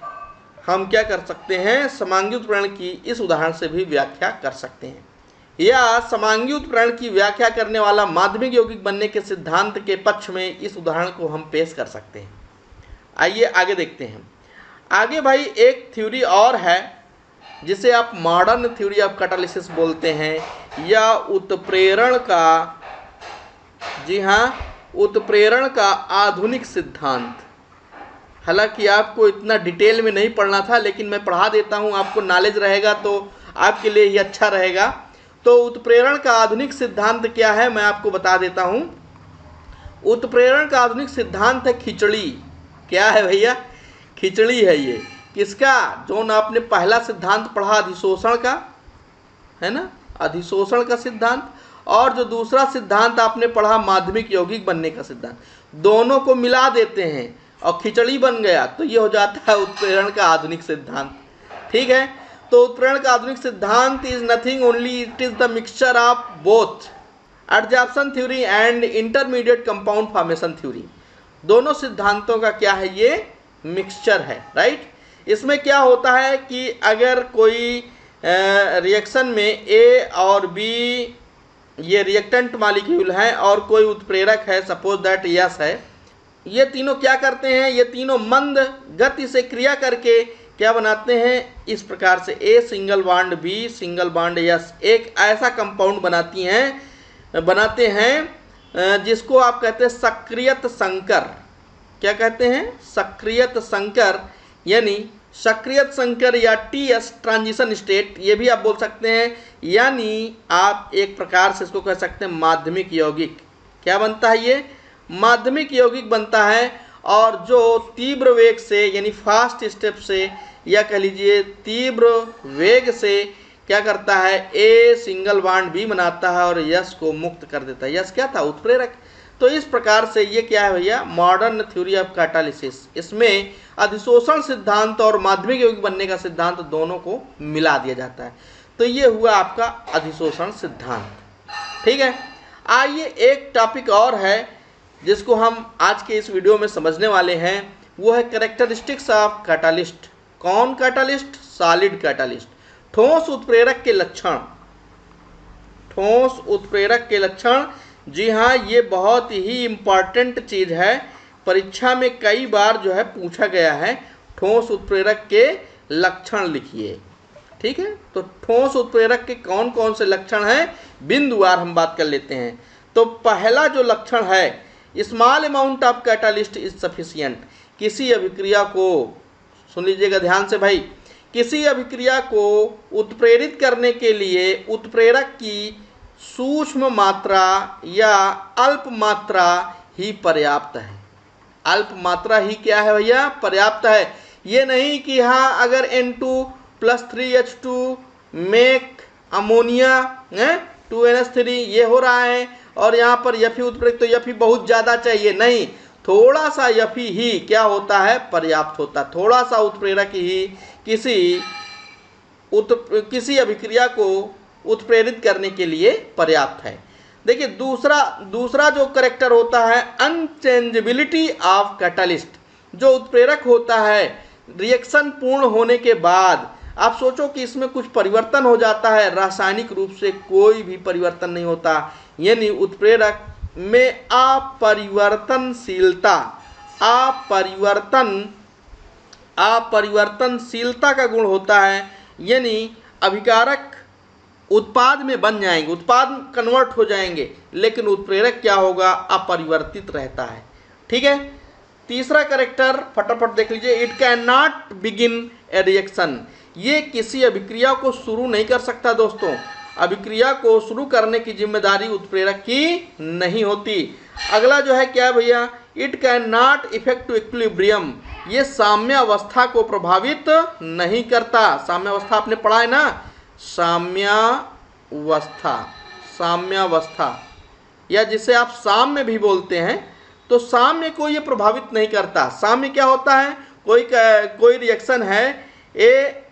हम क्या कर सकते हैं, समांगी उत्प्रेरण की इस उदाहरण से भी व्याख्या कर सकते हैं, या समांगी उत्प्रेरण की व्याख्या करने वाला माध्यमिक यौगिक बनने के सिद्धांत के पक्ष में इस उदाहरण को हम पेश कर सकते हैं। आइए आगे देखते हैं। आगे भाई एक थ्योरी और है जिसे आप मॉडर्न थ्योरी ऑफ कैटालिसिस बोलते हैं, या उत्प्रेरण का, जी हाँ, उत्प्रेरण का आधुनिक सिद्धांत। हालांकि आपको इतना डिटेल में नहीं पढ़ना था लेकिन मैं पढ़ा देता हूँ, आपको नॉलेज रहेगा तो आपके लिए ही अच्छा रहेगा। तो उत्प्रेरण का आधुनिक सिद्धांत क्या है मैं आपको बता देता हूँ। उत्प्रेरण का आधुनिक सिद्धांत है खिचड़ी। क्या है भैया, खिचड़ी है ये। किसका, जो ना आपने पहला सिद्धांत पढ़ा अधिशोषण का, है ना, अधिशोषण का सिद्धांत, और जो दूसरा सिद्धांत आपने पढ़ा माध्यमिक यौगिक बनने का सिद्धांत, दोनों को मिला देते हैं और खिचड़ी बन गया, तो ये हो जाता है उत्प्रेरण का आधुनिक सिद्धांत। ठीक है, तो उत्प्रेरण का आधुनिक सिद्धांत is nothing only, it is the mixture of both adsorption theory and intermediate compound formation theory. दोनों सिद्धांतों का क्या है, ये मिक्सचर है, राइट। इसमें क्या होता है कि अगर कोई रिएक्शन में ए और बी ये रिएक्टेंट मॉलिक्यूल हैं और कोई उत्प्रेरक है, सपोज दैट यस है, ये तीनों क्या करते हैं, ये तीनों मंद गति से क्रिया करके क्या बनाते हैं, इस प्रकार से A single bond B single bond yes, एक ऐसा कंपाउंड बनाते हैं जिसको आप कहते हैं सक्रियत संकर। क्या कहते हैं, सक्रियत संकर, यानी सक्रियत संकर या टीएस ट्रांजिशन स्टेट, ये भी आप बोल सकते हैं, यानी आप एक प्रकार से इसको कह सकते हैं माध्यमिक यौगिक। क्या बनता है, ये माध्यमिक यौगिक बनता है, और जो तीव्र वेग से यानी फास्ट स्टेप से या कह लीजिए तीव्र वेग से क्या करता है, ए सिंगल बॉन्ड बी बनाता है और यस को मुक्त कर देता है। यस क्या था, उत्प्रेरक। तो इस प्रकार से ये क्या है भैया, मॉडर्न थ्योरी ऑफ कैटालिसिस। इसमें अधिशोषण सिद्धांत और माध्यमिक यौगिक बनने का सिद्धांत दोनों को मिला दिया जाता है। तो ये हुआ आपका अधिशोषण सिद्धांत। ठीक है, आइए एक टॉपिक और है जिसको हम आज के इस वीडियो में समझने वाले हैं, वो है कैरेक्टरिस्टिक्स ऑफ कैटालिस्ट। कौन कैटालिस्ट, सॉलिड कैटालिस्ट। ठोस उत्प्रेरक के लक्षण, ठोस उत्प्रेरक के लक्षण। जी हाँ, ये बहुत ही इम्पॉर्टेंट चीज़ है, परीक्षा में कई बार जो है पूछा गया है, ठोस उत्प्रेरक के लक्षण लिखिए। ठीक है, तो ठोस उत्प्रेरक के कौन कौन से लक्षण हैं, बिंदुवार हम बात कर लेते हैं। तो पहला जो लक्षण है, small amount of catalyst is sufficient. किसी अभिक्रिया को, सुन लीजिएगा ध्यान से भाई, किसी अभिक्रिया को उत्प्रेरित करने के लिए उत्प्रेरक की सूक्ष्म मात्रा या अल्प मात्रा ही पर्याप्त है। अल्प मात्रा ही क्या है भैया, पर्याप्त है। ये नहीं कि हाँ अगर N2+3H2 मेक अमोनिया 2NH3 ये हो रहा है और यहाँ पर Fe उत्प्रेरक, तो Fe बहुत ज़्यादा चाहिए, नहीं, थोड़ा सा Fe ही क्या होता है, पर्याप्त होता है। थोड़ा सा उत्प्रेरक ही किसी अभिक्रिया को उत्प्रेरित करने के लिए पर्याप्त है। देखिए दूसरा जो करैक्टर होता है, अनचेंजेबिलिटी ऑफ कैटालिस्ट। जो उत्प्रेरक होता है, रिएक्शन पूर्ण होने के बाद आप सोचो कि इसमें कुछ परिवर्तन हो जाता है, रासायनिक रूप से कोई भी परिवर्तन नहीं होता, यानी उत्प्रेरक में अपरिवर्तनशीलता का गुण होता है, यानी अभिकारक उत्पाद में बन जाएंगे, उत्पाद कन्वर्ट हो जाएंगे, लेकिन उत्प्रेरक क्या होगा, अपरिवर्तित रहता है। ठीक है, तीसरा कैरेक्टर फटाफट देख लीजिए, it can not begin A reaction. ये किसी अभिक्रिया को शुरू नहीं कर सकता दोस्तों। अभिक्रिया को शुरू करने की जिम्मेदारी उत्प्रेरक की नहीं होती। अगला जो है क्या भैया, it can not effect to equilibrium. ये साम्यावस्था को प्रभावित नहीं करता। साम्यावस्था आपने पढ़ा है ना, साम्यावस्था या जिसे आप साम्य भी बोलते हैं, तो साम्य को ये प्रभावित नहीं करता। साम्य क्या होता है, कोई रिएक्शन है, ए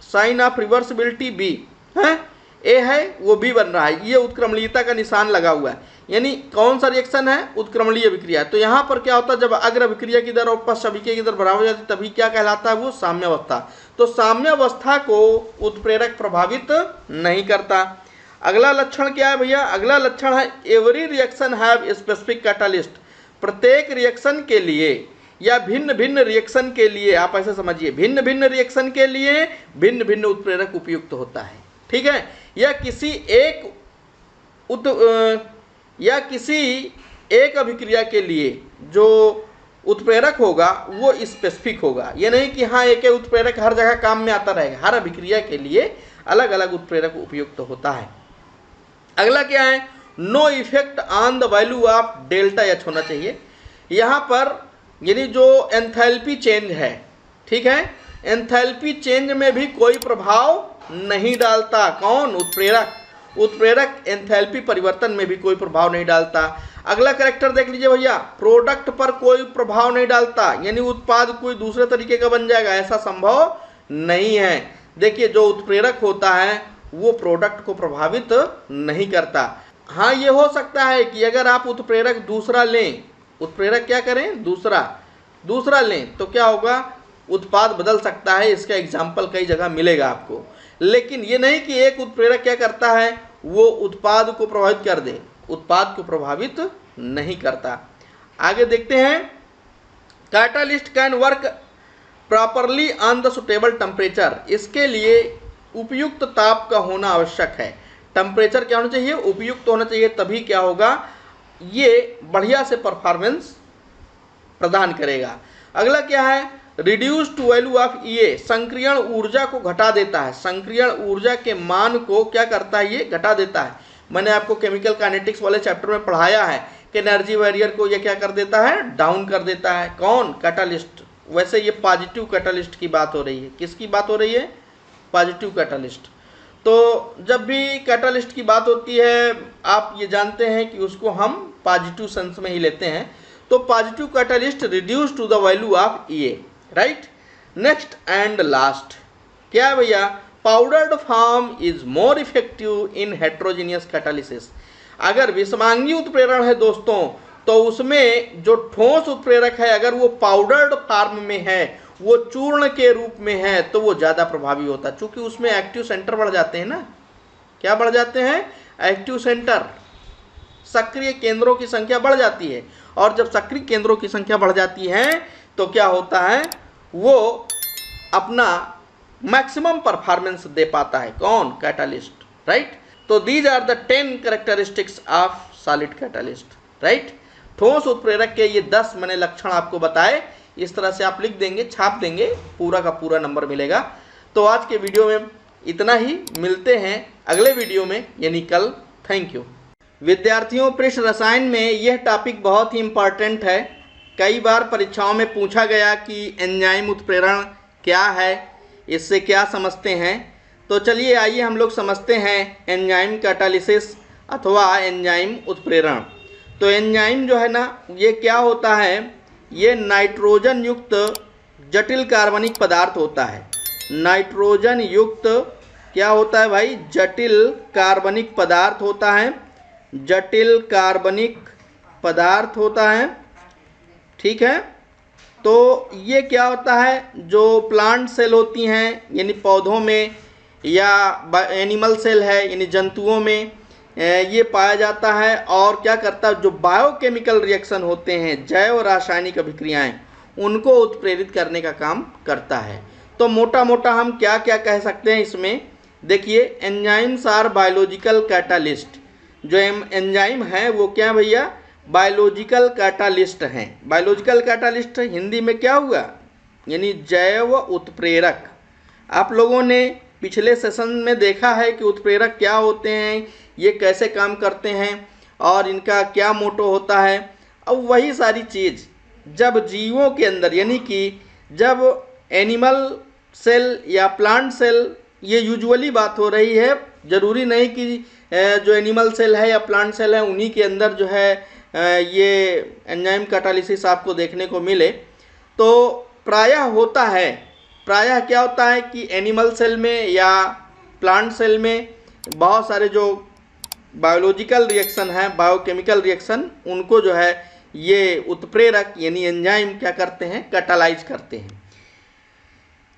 साइन ऑफ रिवर्सिबिलिटी बी है, ए है वो बी बन रहा है, ये उत्क्रमणीयता का निशान लगा हुआ है, यानी कौन सा रिएक्शन है, उत्क्रमणीय अभिक्रिया। तो यहाँ पर क्या होता है, जब अग्र अभिक्रिया की दर और पश्च अभिक्रिया की दर बराबर हो जाती है, तभी क्या कहलाता है, वो साम्यावस्था। तो साम्यावस्था को उत्प्रेरक प्रभावित नहीं करता। अगला लक्षण क्या है भैया, अगला लक्षण है every reaction have specific catalyst. प्रत्येक रिएक्शन के लिए या भिन्न भिन्न रिएक्शन के लिए, आप ऐसे समझिए, भिन्न भिन्न रिएक्शन के लिए भिन्न भिन्न उत्प्रेरक उपयुक्त होता है। ठीक है, या किसी एक अभिक्रिया के लिए जो उत्प्रेरक होगा वो स्पेसिफिक होगा। ये नहीं कि हाँ एक उत्प्रेरक हर जगह काम में आता रहेगा, हर अभिक्रिया के लिए अलग अलग उत्प्रेरक उपयुक्त होता है। अगला क्या है, no effect on the value of delta H होना चाहिए। यहाँ पर यानी जो एंथैल्पी चेंज है, ठीक है, एंथैल्पी चेंज में भी कोई प्रभाव नहीं डालता। कौन, उत्प्रेरक। उत्प्रेरक एंथैल्पी परिवर्तन में भी कोई प्रभाव नहीं डालता। अगला कैरेक्टर देख लीजिए भैया, प्रोडक्ट पर कोई प्रभाव नहीं डालता, यानी उत्पाद कोई दूसरे तरीके का बन जाएगा, ऐसा संभव नहीं है। देखिए जो उत्प्रेरक होता है वो प्रोडक्ट को प्रभावित नहीं करता। हाँ ये हो सकता है कि अगर आप उत्प्रेरक दूसरा लें, उत्प्रेरक क्या करें दूसरा लें, तो क्या होगा, उत्पाद बदल सकता है। इसका एग्जाम्पल कई जगह मिलेगा आपको, लेकिन ये नहीं कि एक उत्प्रेरक क्या करता है वो उत्पाद को प्रभावित कर दे, उत्पाद को प्रभावित नहीं करता। आगे देखते हैं, catalyst can work properly on the suitable temperature. इसके लिए उपयुक्त ताप का होना आवश्यक है। टेम्परेचर क्या होना चाहिए, उपयुक्त होना चाहिए, तभी क्या होगा, ये बढ़िया से परफॉर्मेंस प्रदान करेगा। अगला क्या है, रिड्यूस टू वैल्यू ऑफ ईए, संक्रियण ऊर्जा को घटा देता है। संक्रियण ऊर्जा के मान को क्या करता है, ये घटा देता है। मैंने आपको केमिकल काइनेटिक्स वाले चैप्टर में पढ़ाया है कि एनर्जी बैरियर को ये क्या कर देता है, डाउन कर देता है। कौन, कैटालिस्ट। वैसे ये पॉजिटिव कैटालिस्ट की बात हो रही है। किसकी बात हो रही है, पॉजिटिव कैटालिस्ट। तो जब भी कैटालिस्ट की बात होती है आप ये जानते हैं कि उसको हम पॉजिटिव सेंस में ही लेते हैं। तो positive catalyst reduce to the value of EA, right. Next and last क्या है भैया, powdered form is more effective in heterogeneous catalysis. अगर विषमांगी उत्प्रेरण है दोस्तों, तो उसमें जो ठोस उत्प्रेरक है अगर वो पाउडर्ड फॉर्म में है, वो चूर्ण के रूप में है, तो वो ज़्यादा प्रभावी होता है, क्योंकि उसमें एक्टिव सेंटर बढ़ जाते हैं ना। क्या बढ़ जाते हैं, एक्टिव सेंटर, सक्रिय केंद्रों की संख्या बढ़ जाती है। और जब सक्रिय केंद्रों की संख्या बढ़ जाती है तो क्या होता है, वो अपना मैक्सिमम परफॉर्मेंस दे पाता है। कौन, कैटालिस्ट, राइट। तो these are the 10 characteristics of solid catalyst, right. ठोस उत्प्रेरक के ये 10 मैंने लक्षण आपको बताए। इस तरह से आप लिख देंगे, छाप देंगे, पूरा का पूरा नंबर मिलेगा। तो आज के वीडियो में इतना ही, मिलते हैं अगले वीडियो में यानी कल। Thank you. विद्यार्थियों, पृष्ठ रसायन में यह टॉपिक बहुत ही इम्पॉर्टेंट है। कई बार परीक्षाओं में पूछा गया कि एंजाइम उत्प्रेरण क्या है, इससे क्या समझते हैं। तो चलिए आइए हम लोग समझते हैं एंजाइम कैटालिसिस अथवा एंजाइम उत्प्रेरण। तो एंजाइम जो है ना, ये क्या होता है, ये नाइट्रोजन युक्त जटिल कार्बनिक पदार्थ होता है। नाइट्रोजन युक्त क्या होता है भाई, जटिल कार्बनिक पदार्थ होता है, जटिल कार्बनिक पदार्थ होता है, ठीक है। तो ये क्या होता है, जो प्लांट सेल होती हैं यानी पौधों में, या एनिमल सेल है यानी जंतुओं में ये पाया जाता है। और क्या करता है, जो बायोकेमिकल रिएक्शन होते हैं, जैव रासायनिक अभिक्रियाएं, उनको उत्प्रेरित करने का काम करता है। तो मोटा मोटा हम क्या क्या कह सकते हैं इसमें, देखिए, एंजाइम्स आर बायोलॉजिकल कैटालिस्ट। जो एंजाइम है वो क्या भैया, बायोलॉजिकल कैटालिस्ट हैं। बायोलॉजिकल कैटालिस्ट हिंदी में क्या हुआ, यानी जैव उत्प्रेरक। आप लोगों ने पिछले सेशन में देखा है कि उत्प्रेरक क्या होते हैं, ये कैसे काम करते हैं और इनका क्या मोटो होता है। अब वही सारी चीज़ जब जीवों के अंदर, यानी कि जब एनिमल सेल या प्लांट सेल, ये यूजुअली बात हो रही है, ज़रूरी नहीं कि जो एनिमल सेल है या प्लांट सेल है उन्हीं के अंदर जो है ये एंजाइम कैटालिसिस आपको देखने को मिले। तो प्रायः होता है, प्रायः क्या होता है कि एनिमल सेल में या प्लांट सेल में बहुत सारे जो बायोलॉजिकल रिएक्शन है, बायोकेमिकल रिएक्शन, उनको जो है ये उत्प्रेरक यानी एंजाइम क्या करते हैं, कैटालाइज करते हैं।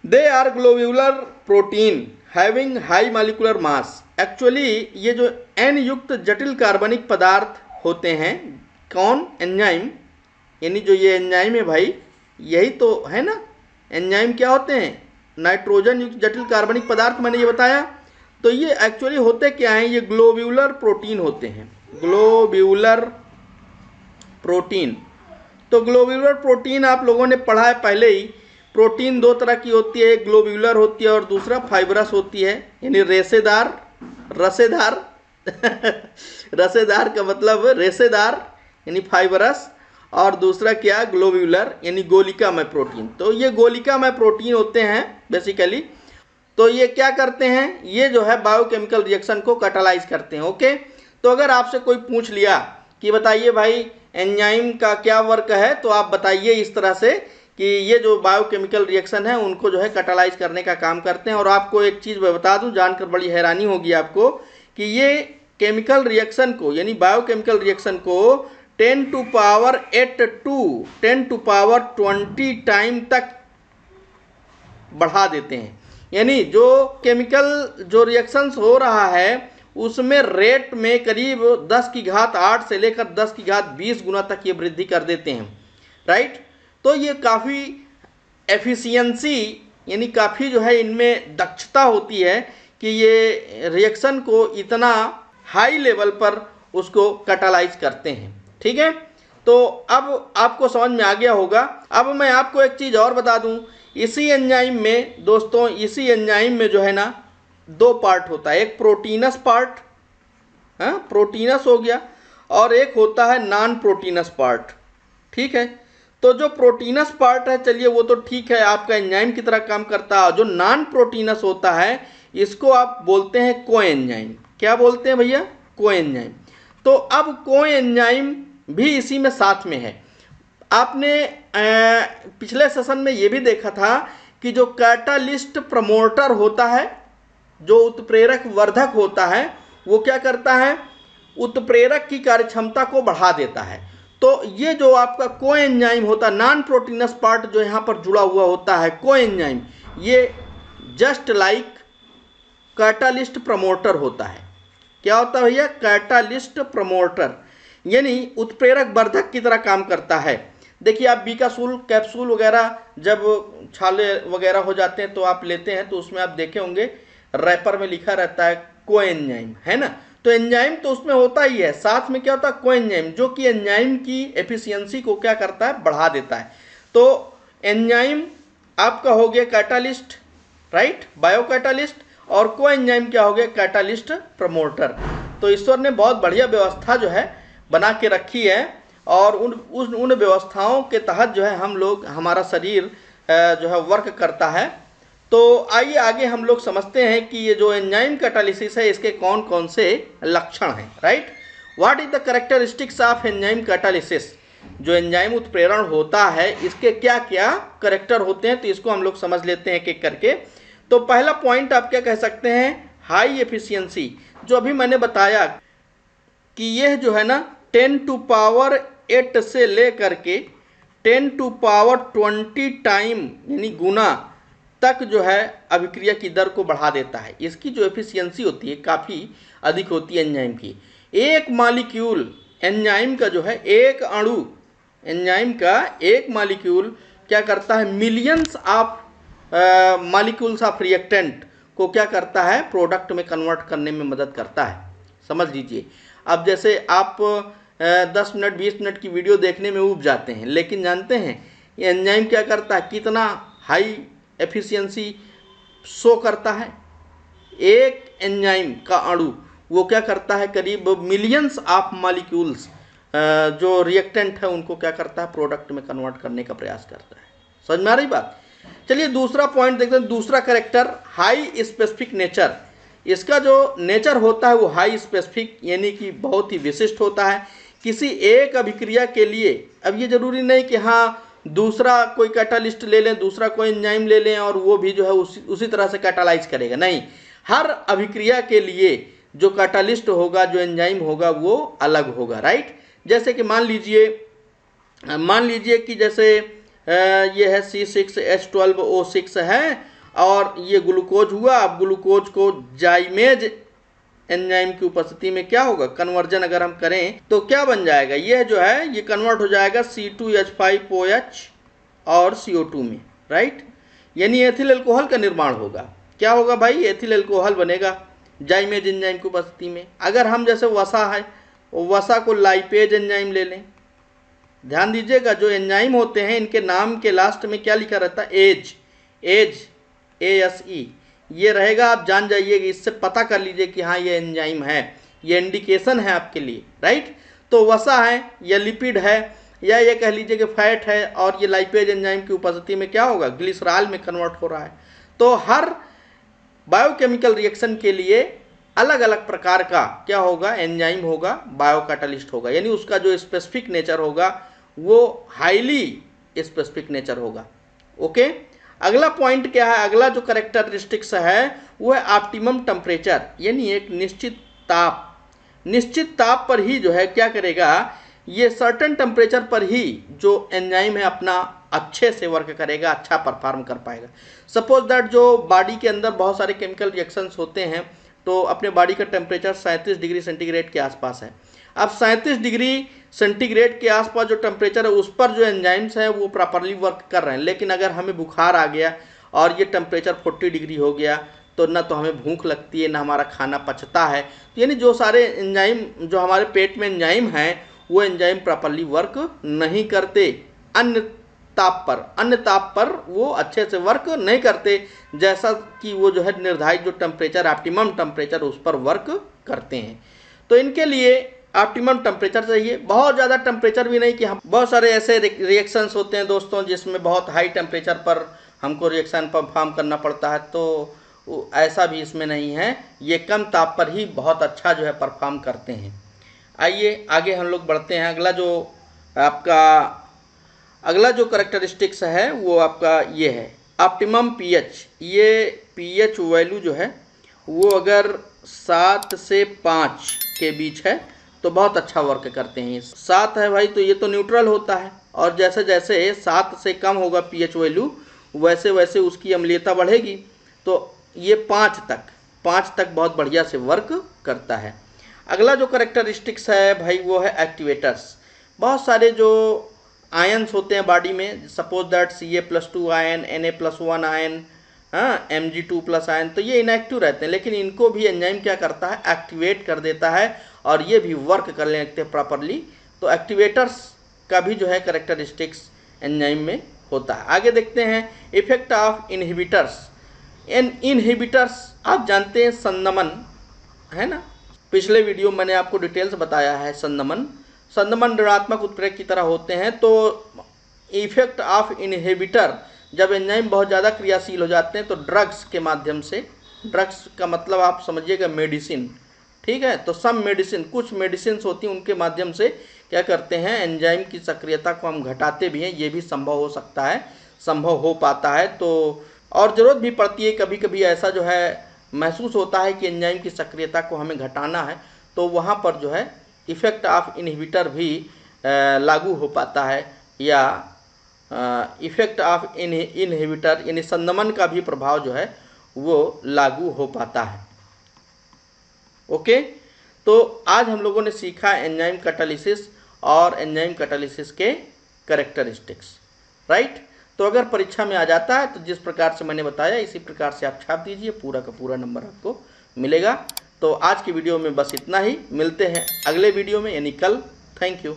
They are globular protein having high molecular mass. Actually ये जो एन युक्त जटिल कार्बनिक पदार्थ होते हैं, कौन, एंजाइम, यानी जो ये एंजाइम है भाई, यही तो है ना। एंजाइम क्या होते हैं, नाइट्रोजन युक्त जटिल कार्बनिक पदार्थ, मैंने ये बताया। तो ये एक्चुअली होते क्या हैं, ये ग्लोब्यूलर प्रोटीन होते हैं, ग्लोब्यूलर प्रोटीन। तो ग्लोब्यूलर प्रोटीन आप लोगों ने पढ़ा है पहले ही। प्रोटीन दो तरह की होती है, एक ग्लोब्यूलर होती है और दूसरा फाइब्रस होती है, यानी रेशेदार, रसेदार रसेदार का मतलब रेशेदार यानी फाइब्रस, और दूसरा क्या, ग्लोब्यूलर यानी गोलिकामय प्रोटीन। तो ये गोलिकामय प्रोटीन होते हैं बेसिकली। तो ये क्या करते हैं, ये जो है बायोकेमिकल रिएक्शन को कैटालाइज करते हैं। ओके, तो अगर आपसे कोई पूछ लिया कि बताइए भाई एंजाइम का क्या वर्क है, तो आप बताइए इस तरह से कि ये जो बायोकेमिकल रिएक्शन है उनको जो है कैटालाइज करने का काम करते हैं। और आपको एक चीज़ मैं बता दूं, जानकर बड़ी हैरानी होगी आपको कि ये केमिकल रिएक्शन को यानी बायोकेमिकल रिएक्शन को 10⁸ टू 10⁻20 टाइम तक बढ़ा देते हैं। यानी जो केमिकल जो रिएक्शंस हो रहा है उसमें रेट में करीब 10⁸ से लेकर 10⁸20 गुना तक ये वृद्धि कर देते हैं, राइट। तो ये काफ़ी एफिशिएंसी यानी काफ़ी जो है इनमें दक्षता होती है कि ये रिएक्शन को इतना हाई लेवल पर उसको कैटालाइज करते हैं, ठीक है। तो अब आपको समझ में आ गया होगा। अब मैं आपको एक चीज़ और बता दूं, इसी एंजाइम में दोस्तों, इसी एंजाइम में जो है ना 2 पार्ट होता है, एक प्रोटीनस पार्ट, हाँ प्रोटीनस हो गया, और एक होता है नॉन प्रोटीनस पार्ट, ठीक है। तो जो प्रोटीनस पार्ट है चलिए वो तो ठीक है, आपका एंजाइम की तरह काम करता है। जो नॉन प्रोटीनस होता है इसको आप बोलते हैं कोएंजाइम। क्या बोलते हैं भैया? कोएंजाइम। तो अब कोएंजाइम भी इसी में साथ में है। आपने पिछले सेशन में ये भी देखा था कि जो कैटालिस्ट प्रमोटर होता है, जो उत्प्रेरक वर्धक होता है, वो क्या करता है? उत्प्रेरक की कार्यक्षमता को बढ़ा देता है। तो ये जो आपका कोएंजाइम होता है, नॉन प्रोटीनस पार्ट जो यहाँ पर जुड़ा हुआ होता है कोएंजाइम, ये जस्ट लाइक कैटालिस्ट प्रमोटर होता है। क्या होता है भैया? कैटालिस्ट प्रमोटर, यानी उत्प्रेरक वर्धक की तरह काम करता है। देखिए आप बीकासूल कैप्सूल वगैरह जब छाले वगैरह हो जाते हैं तो आप लेते हैं, तो उसमें आप देखे होंगे रैपर में लिखा रहता है कोएंजाइम, है ना। तो एंजाइम तो उसमें होता ही है, साथ में क्या होता है? कोएंजाइम, जो कि एंजाइम की एफिशिएंसी को क्या करता है? बढ़ा देता है। तो एंजाइम आपका हो गया कैटालिस्ट, राइट, बायो कैटालिस्ट, और कोएंजाइम क्या हो गया? Catalyst promoter. तो ईश्वर ने बहुत बढ़िया व्यवस्था जो है बना के रखी है, और उन व्यवस्थाओं के तहत जो है हम लोग, हमारा शरीर जो है वर्क करता है। तो आइए आगे हम लोग समझते हैं कि ये जो एंजाइम कैटालिसिस है इसके कौन कौन से लक्षण हैं, right. What is the characteristics of enzyme catalysis? जो एंजाइम उत्प्रेरण होता है इसके क्या क्या कैरेक्टर होते हैं, तो इसको हम लोग समझ लेते हैं एक एक करके। तो पहला पॉइंट आप क्या कह सकते हैं? High efficiency. जो अभी मैंने बताया कि यह जो है ना 10⁸ से लेकर के 10⁻20 टाइम यानी गुना तक जो है अभिक्रिया की दर को बढ़ा देता है। इसकी जो एफिशिएंसी होती है काफ़ी अधिक होती है एंजाइम की। एक मॉलिक्यूल एंजाइम का जो है, एक अणु एंजाइम का एक मॉलिक्यूल क्या करता है? Millions of molecules of reactant को क्या करता है? प्रोडक्ट में कन्वर्ट करने में मदद करता है। समझ लीजिए, अब जैसे आप 10 मिनट 20 मिनट की वीडियो देखने में ऊब जाते हैं, लेकिन जानते हैं ये एंजाइम क्या करता है? कितना हाई एफिशिएंसी शो करता है। एक एंजाइम का अणु वो क्या करता है? करीब मिलियंस ऑफ मॉलिक्यूल्स जो रिएक्टेंट है उनको क्या करता है? प्रोडक्ट में कन्वर्ट करने का प्रयास करता है। समझ में आ रही बात? चलिए दूसरा पॉइंट देखते हैं। दूसरा कैरेक्टर हाई स्पेसिफिक नेचर। इसका जो नेचर होता है वो हाई स्पेसिफिक यानी कि बहुत ही विशिष्ट होता है किसी एक अभिक्रिया के लिए। अब ये जरूरी नहीं कि हाँ दूसरा कोई कैटालिस्ट ले लें, दूसरा कोई एंजाइम ले लें और वो भी जो है उसी तरह से कैटालाइज करेगा, नहीं। हर अभिक्रिया के लिए जो कैटालिस्ट होगा, जो एंजाइम होगा, वो अलग होगा, राइट। जैसे कि मान लीजिए कि जैसे ये है C6H12O6 है और ये ग्लूकोज हुआ। अब ग्लूकोज को जाइमेज एंजाइम की उपस्थिति में क्या होगा? कन्वर्जन अगर हम करें तो क्या बन जाएगा? ये जो है ये कन्वर्ट हो जाएगा C2H5OH और CO2 में, राइट। यानी एथिल अल्कोहल का निर्माण होगा। क्या होगा भाई? एथिल अल्कोहल बनेगा जाइमेज एंजाइम की उपस्थिति में। अगर हम जैसे वसा है, वसा को लाइपेज एंजाइम ले लें, ध्यान दीजिएगा जो एंजाइम होते हैं इनके नाम के लास्ट में क्या लिखा रहता है? एज ASE ये रहेगा। आप जान जाइएगा, इससे पता कर लीजिए कि हाँ ये एंजाइम है, ये इंडिकेशन है आपके लिए, राइट। तो वसा है या लिपिड है या ये कह लीजिए कि फैट है और ये लाइपेज एंजाइम की उपस्थिति में क्या होगा? ग्लिसरॉल में कन्वर्ट हो रहा है। तो हर बायोकेमिकल रिएक्शन के लिए अलग अलग प्रकार का क्या होगा, एंजाइम होगा, बायोकैटालिस्ट होगा, यानी उसका जो स्पेसिफिक नेचर होगा वो हाईली स्पेसिफिक नेचर होगा। ओके, अगला पॉइंट क्या है, अगला जो कैरेक्टरिस्टिक्स है वो है ऑप्टिमम टेम्परेचर, यानी एक निश्चित ताप पर ही जो है क्या करेगा, ये सर्टेन टेम्परेचर पर ही जो एंजाइम है अपना अच्छे से वर्क करेगा, अच्छा परफॉर्म कर पाएगा। सपोज दैट जो बॉडी के अंदर बहुत सारे केमिकल रिएक्शंस होते हैं, तो अपने बॉडी का टेम्परेचर 37 डिग्री सेंटीग्रेड के आसपास है। अब 37 डिग्री सेंटीग्रेड के आसपास जो टेम्परेचर है उस पर जो एंजाइम्स हैं वो प्रॉपरली वर्क कर रहे हैं। लेकिन अगर हमें बुखार आ गया और ये टेम्परेचर 40 डिग्री हो गया तो ना तो हमें भूख लगती है ना हमारा खाना पचता है। तो यानी जो सारे एंजाइम, जो हमारे पेट में एंजाइम हैं वो एंजाइम प्रॉपरली वर्क नहीं करते, अन्य ताप पर वो अच्छे से वर्क नहीं करते, जैसा कि वो जो है निर्धारित जो टेम्परेचर, ऑप्टिमम टेम्परेचर उस पर वर्क करते हैं। तो इनके लिए ऑप्टिमम टेम्परेचर चाहिए, बहुत ज़्यादा टेम्परेचर भी नहीं कि हम, बहुत सारे ऐसे रिएक्शंस होते हैं दोस्तों जिसमें बहुत हाई टेम्परेचर पर हमको रिएक्शन परफॉर्म करना पड़ता है, तो ऐसा भी इसमें नहीं है, ये कम ताप पर ही बहुत अच्छा जो है परफॉर्म करते हैं। आइए आगे हम लोग बढ़ते हैं। अगला जो कैरेक्टरिस्टिक्स है वो आपका ये है ऑप्टिमम पीएच। ये पीएच वैल्यू जो है वो अगर 7 से 5 के बीच है तो बहुत अच्छा वर्क करते हैं। 7 है भाई तो ये तो न्यूट्रल होता है, और जैसे जैसे 7 से कम होगा पीएच वैल्यू वैसे वैसे उसकी अम्लीयता बढ़ेगी। तो ये 5 तक बहुत बढ़िया से वर्क करता है। अगला जो कैरेक्टरिस्टिक्स है भाई वो है एक्टिवेटर्स। बहुत सारे जो आयन्स होते हैं बॉडी में, suppose that Ca+2 ion, Na+1 ion, Mg2+ ion, तो ये इनएक्टिव रहते हैं, लेकिन इनको भी एंजाइम क्या करता है, एक्टिवेट कर देता है और ये भी वर्क करने लगते हैं प्रॉपरली। तो एक्टिवेटर्स का भी जो है कैरेक्टरिस्टिक्स एंजाइम में होता है। आगे देखते हैं इफेक्ट ऑफ इनहिबिटर्स। इनहिबिटर्स आप जानते हैं संदमन है ना, पिछले वीडियो मैंने आपको डिटेल्स बताया है। संदमन ऋणात्मक उत्प्रेरक की तरह होते हैं। तो इफेक्ट ऑफ इनहिबिटर, जब एंजाइम बहुत ज़्यादा क्रियाशील हो जाते हैं तो ड्रग्स के माध्यम से, ड्रग्स का मतलब आप समझिएगा मेडिसिन, ठीक है, तो सब मेडिसिन, कुछ मेडिसिन होती हैं उनके माध्यम से क्या करते हैं, एंजाइम की सक्रियता को हम घटाते भी हैं। ये भी संभव हो सकता है, संभव हो पाता है। तो और ज़रूरत भी पड़ती है, कभी कभी ऐसा जो है महसूस होता है कि एंजाइम की सक्रियता को हमें घटाना है, तो वहाँ पर जो है इफेक्ट ऑफ इनहिबिटर भी लागू हो पाता है, या इफेक्ट ऑफ इनहिबिटर यानी संदमन का भी प्रभाव जो है वो लागू हो पाता है। ओके, तो आज हम लोगों ने सीखा एंजाइम कैटालिसिस और एंजाइम कैटालिसिस के कैरेक्टरिस्टिक्स, राइट। तो अगर परीक्षा में आ जाता है तो जिस प्रकार से मैंने बताया इसी प्रकार से आप छाप दीजिए, पूरा का पूरा नंबर आपको मिलेगा। तो आज की वीडियो में बस इतना ही, मिलते हैं अगले वीडियो में यानी कल। Thank you.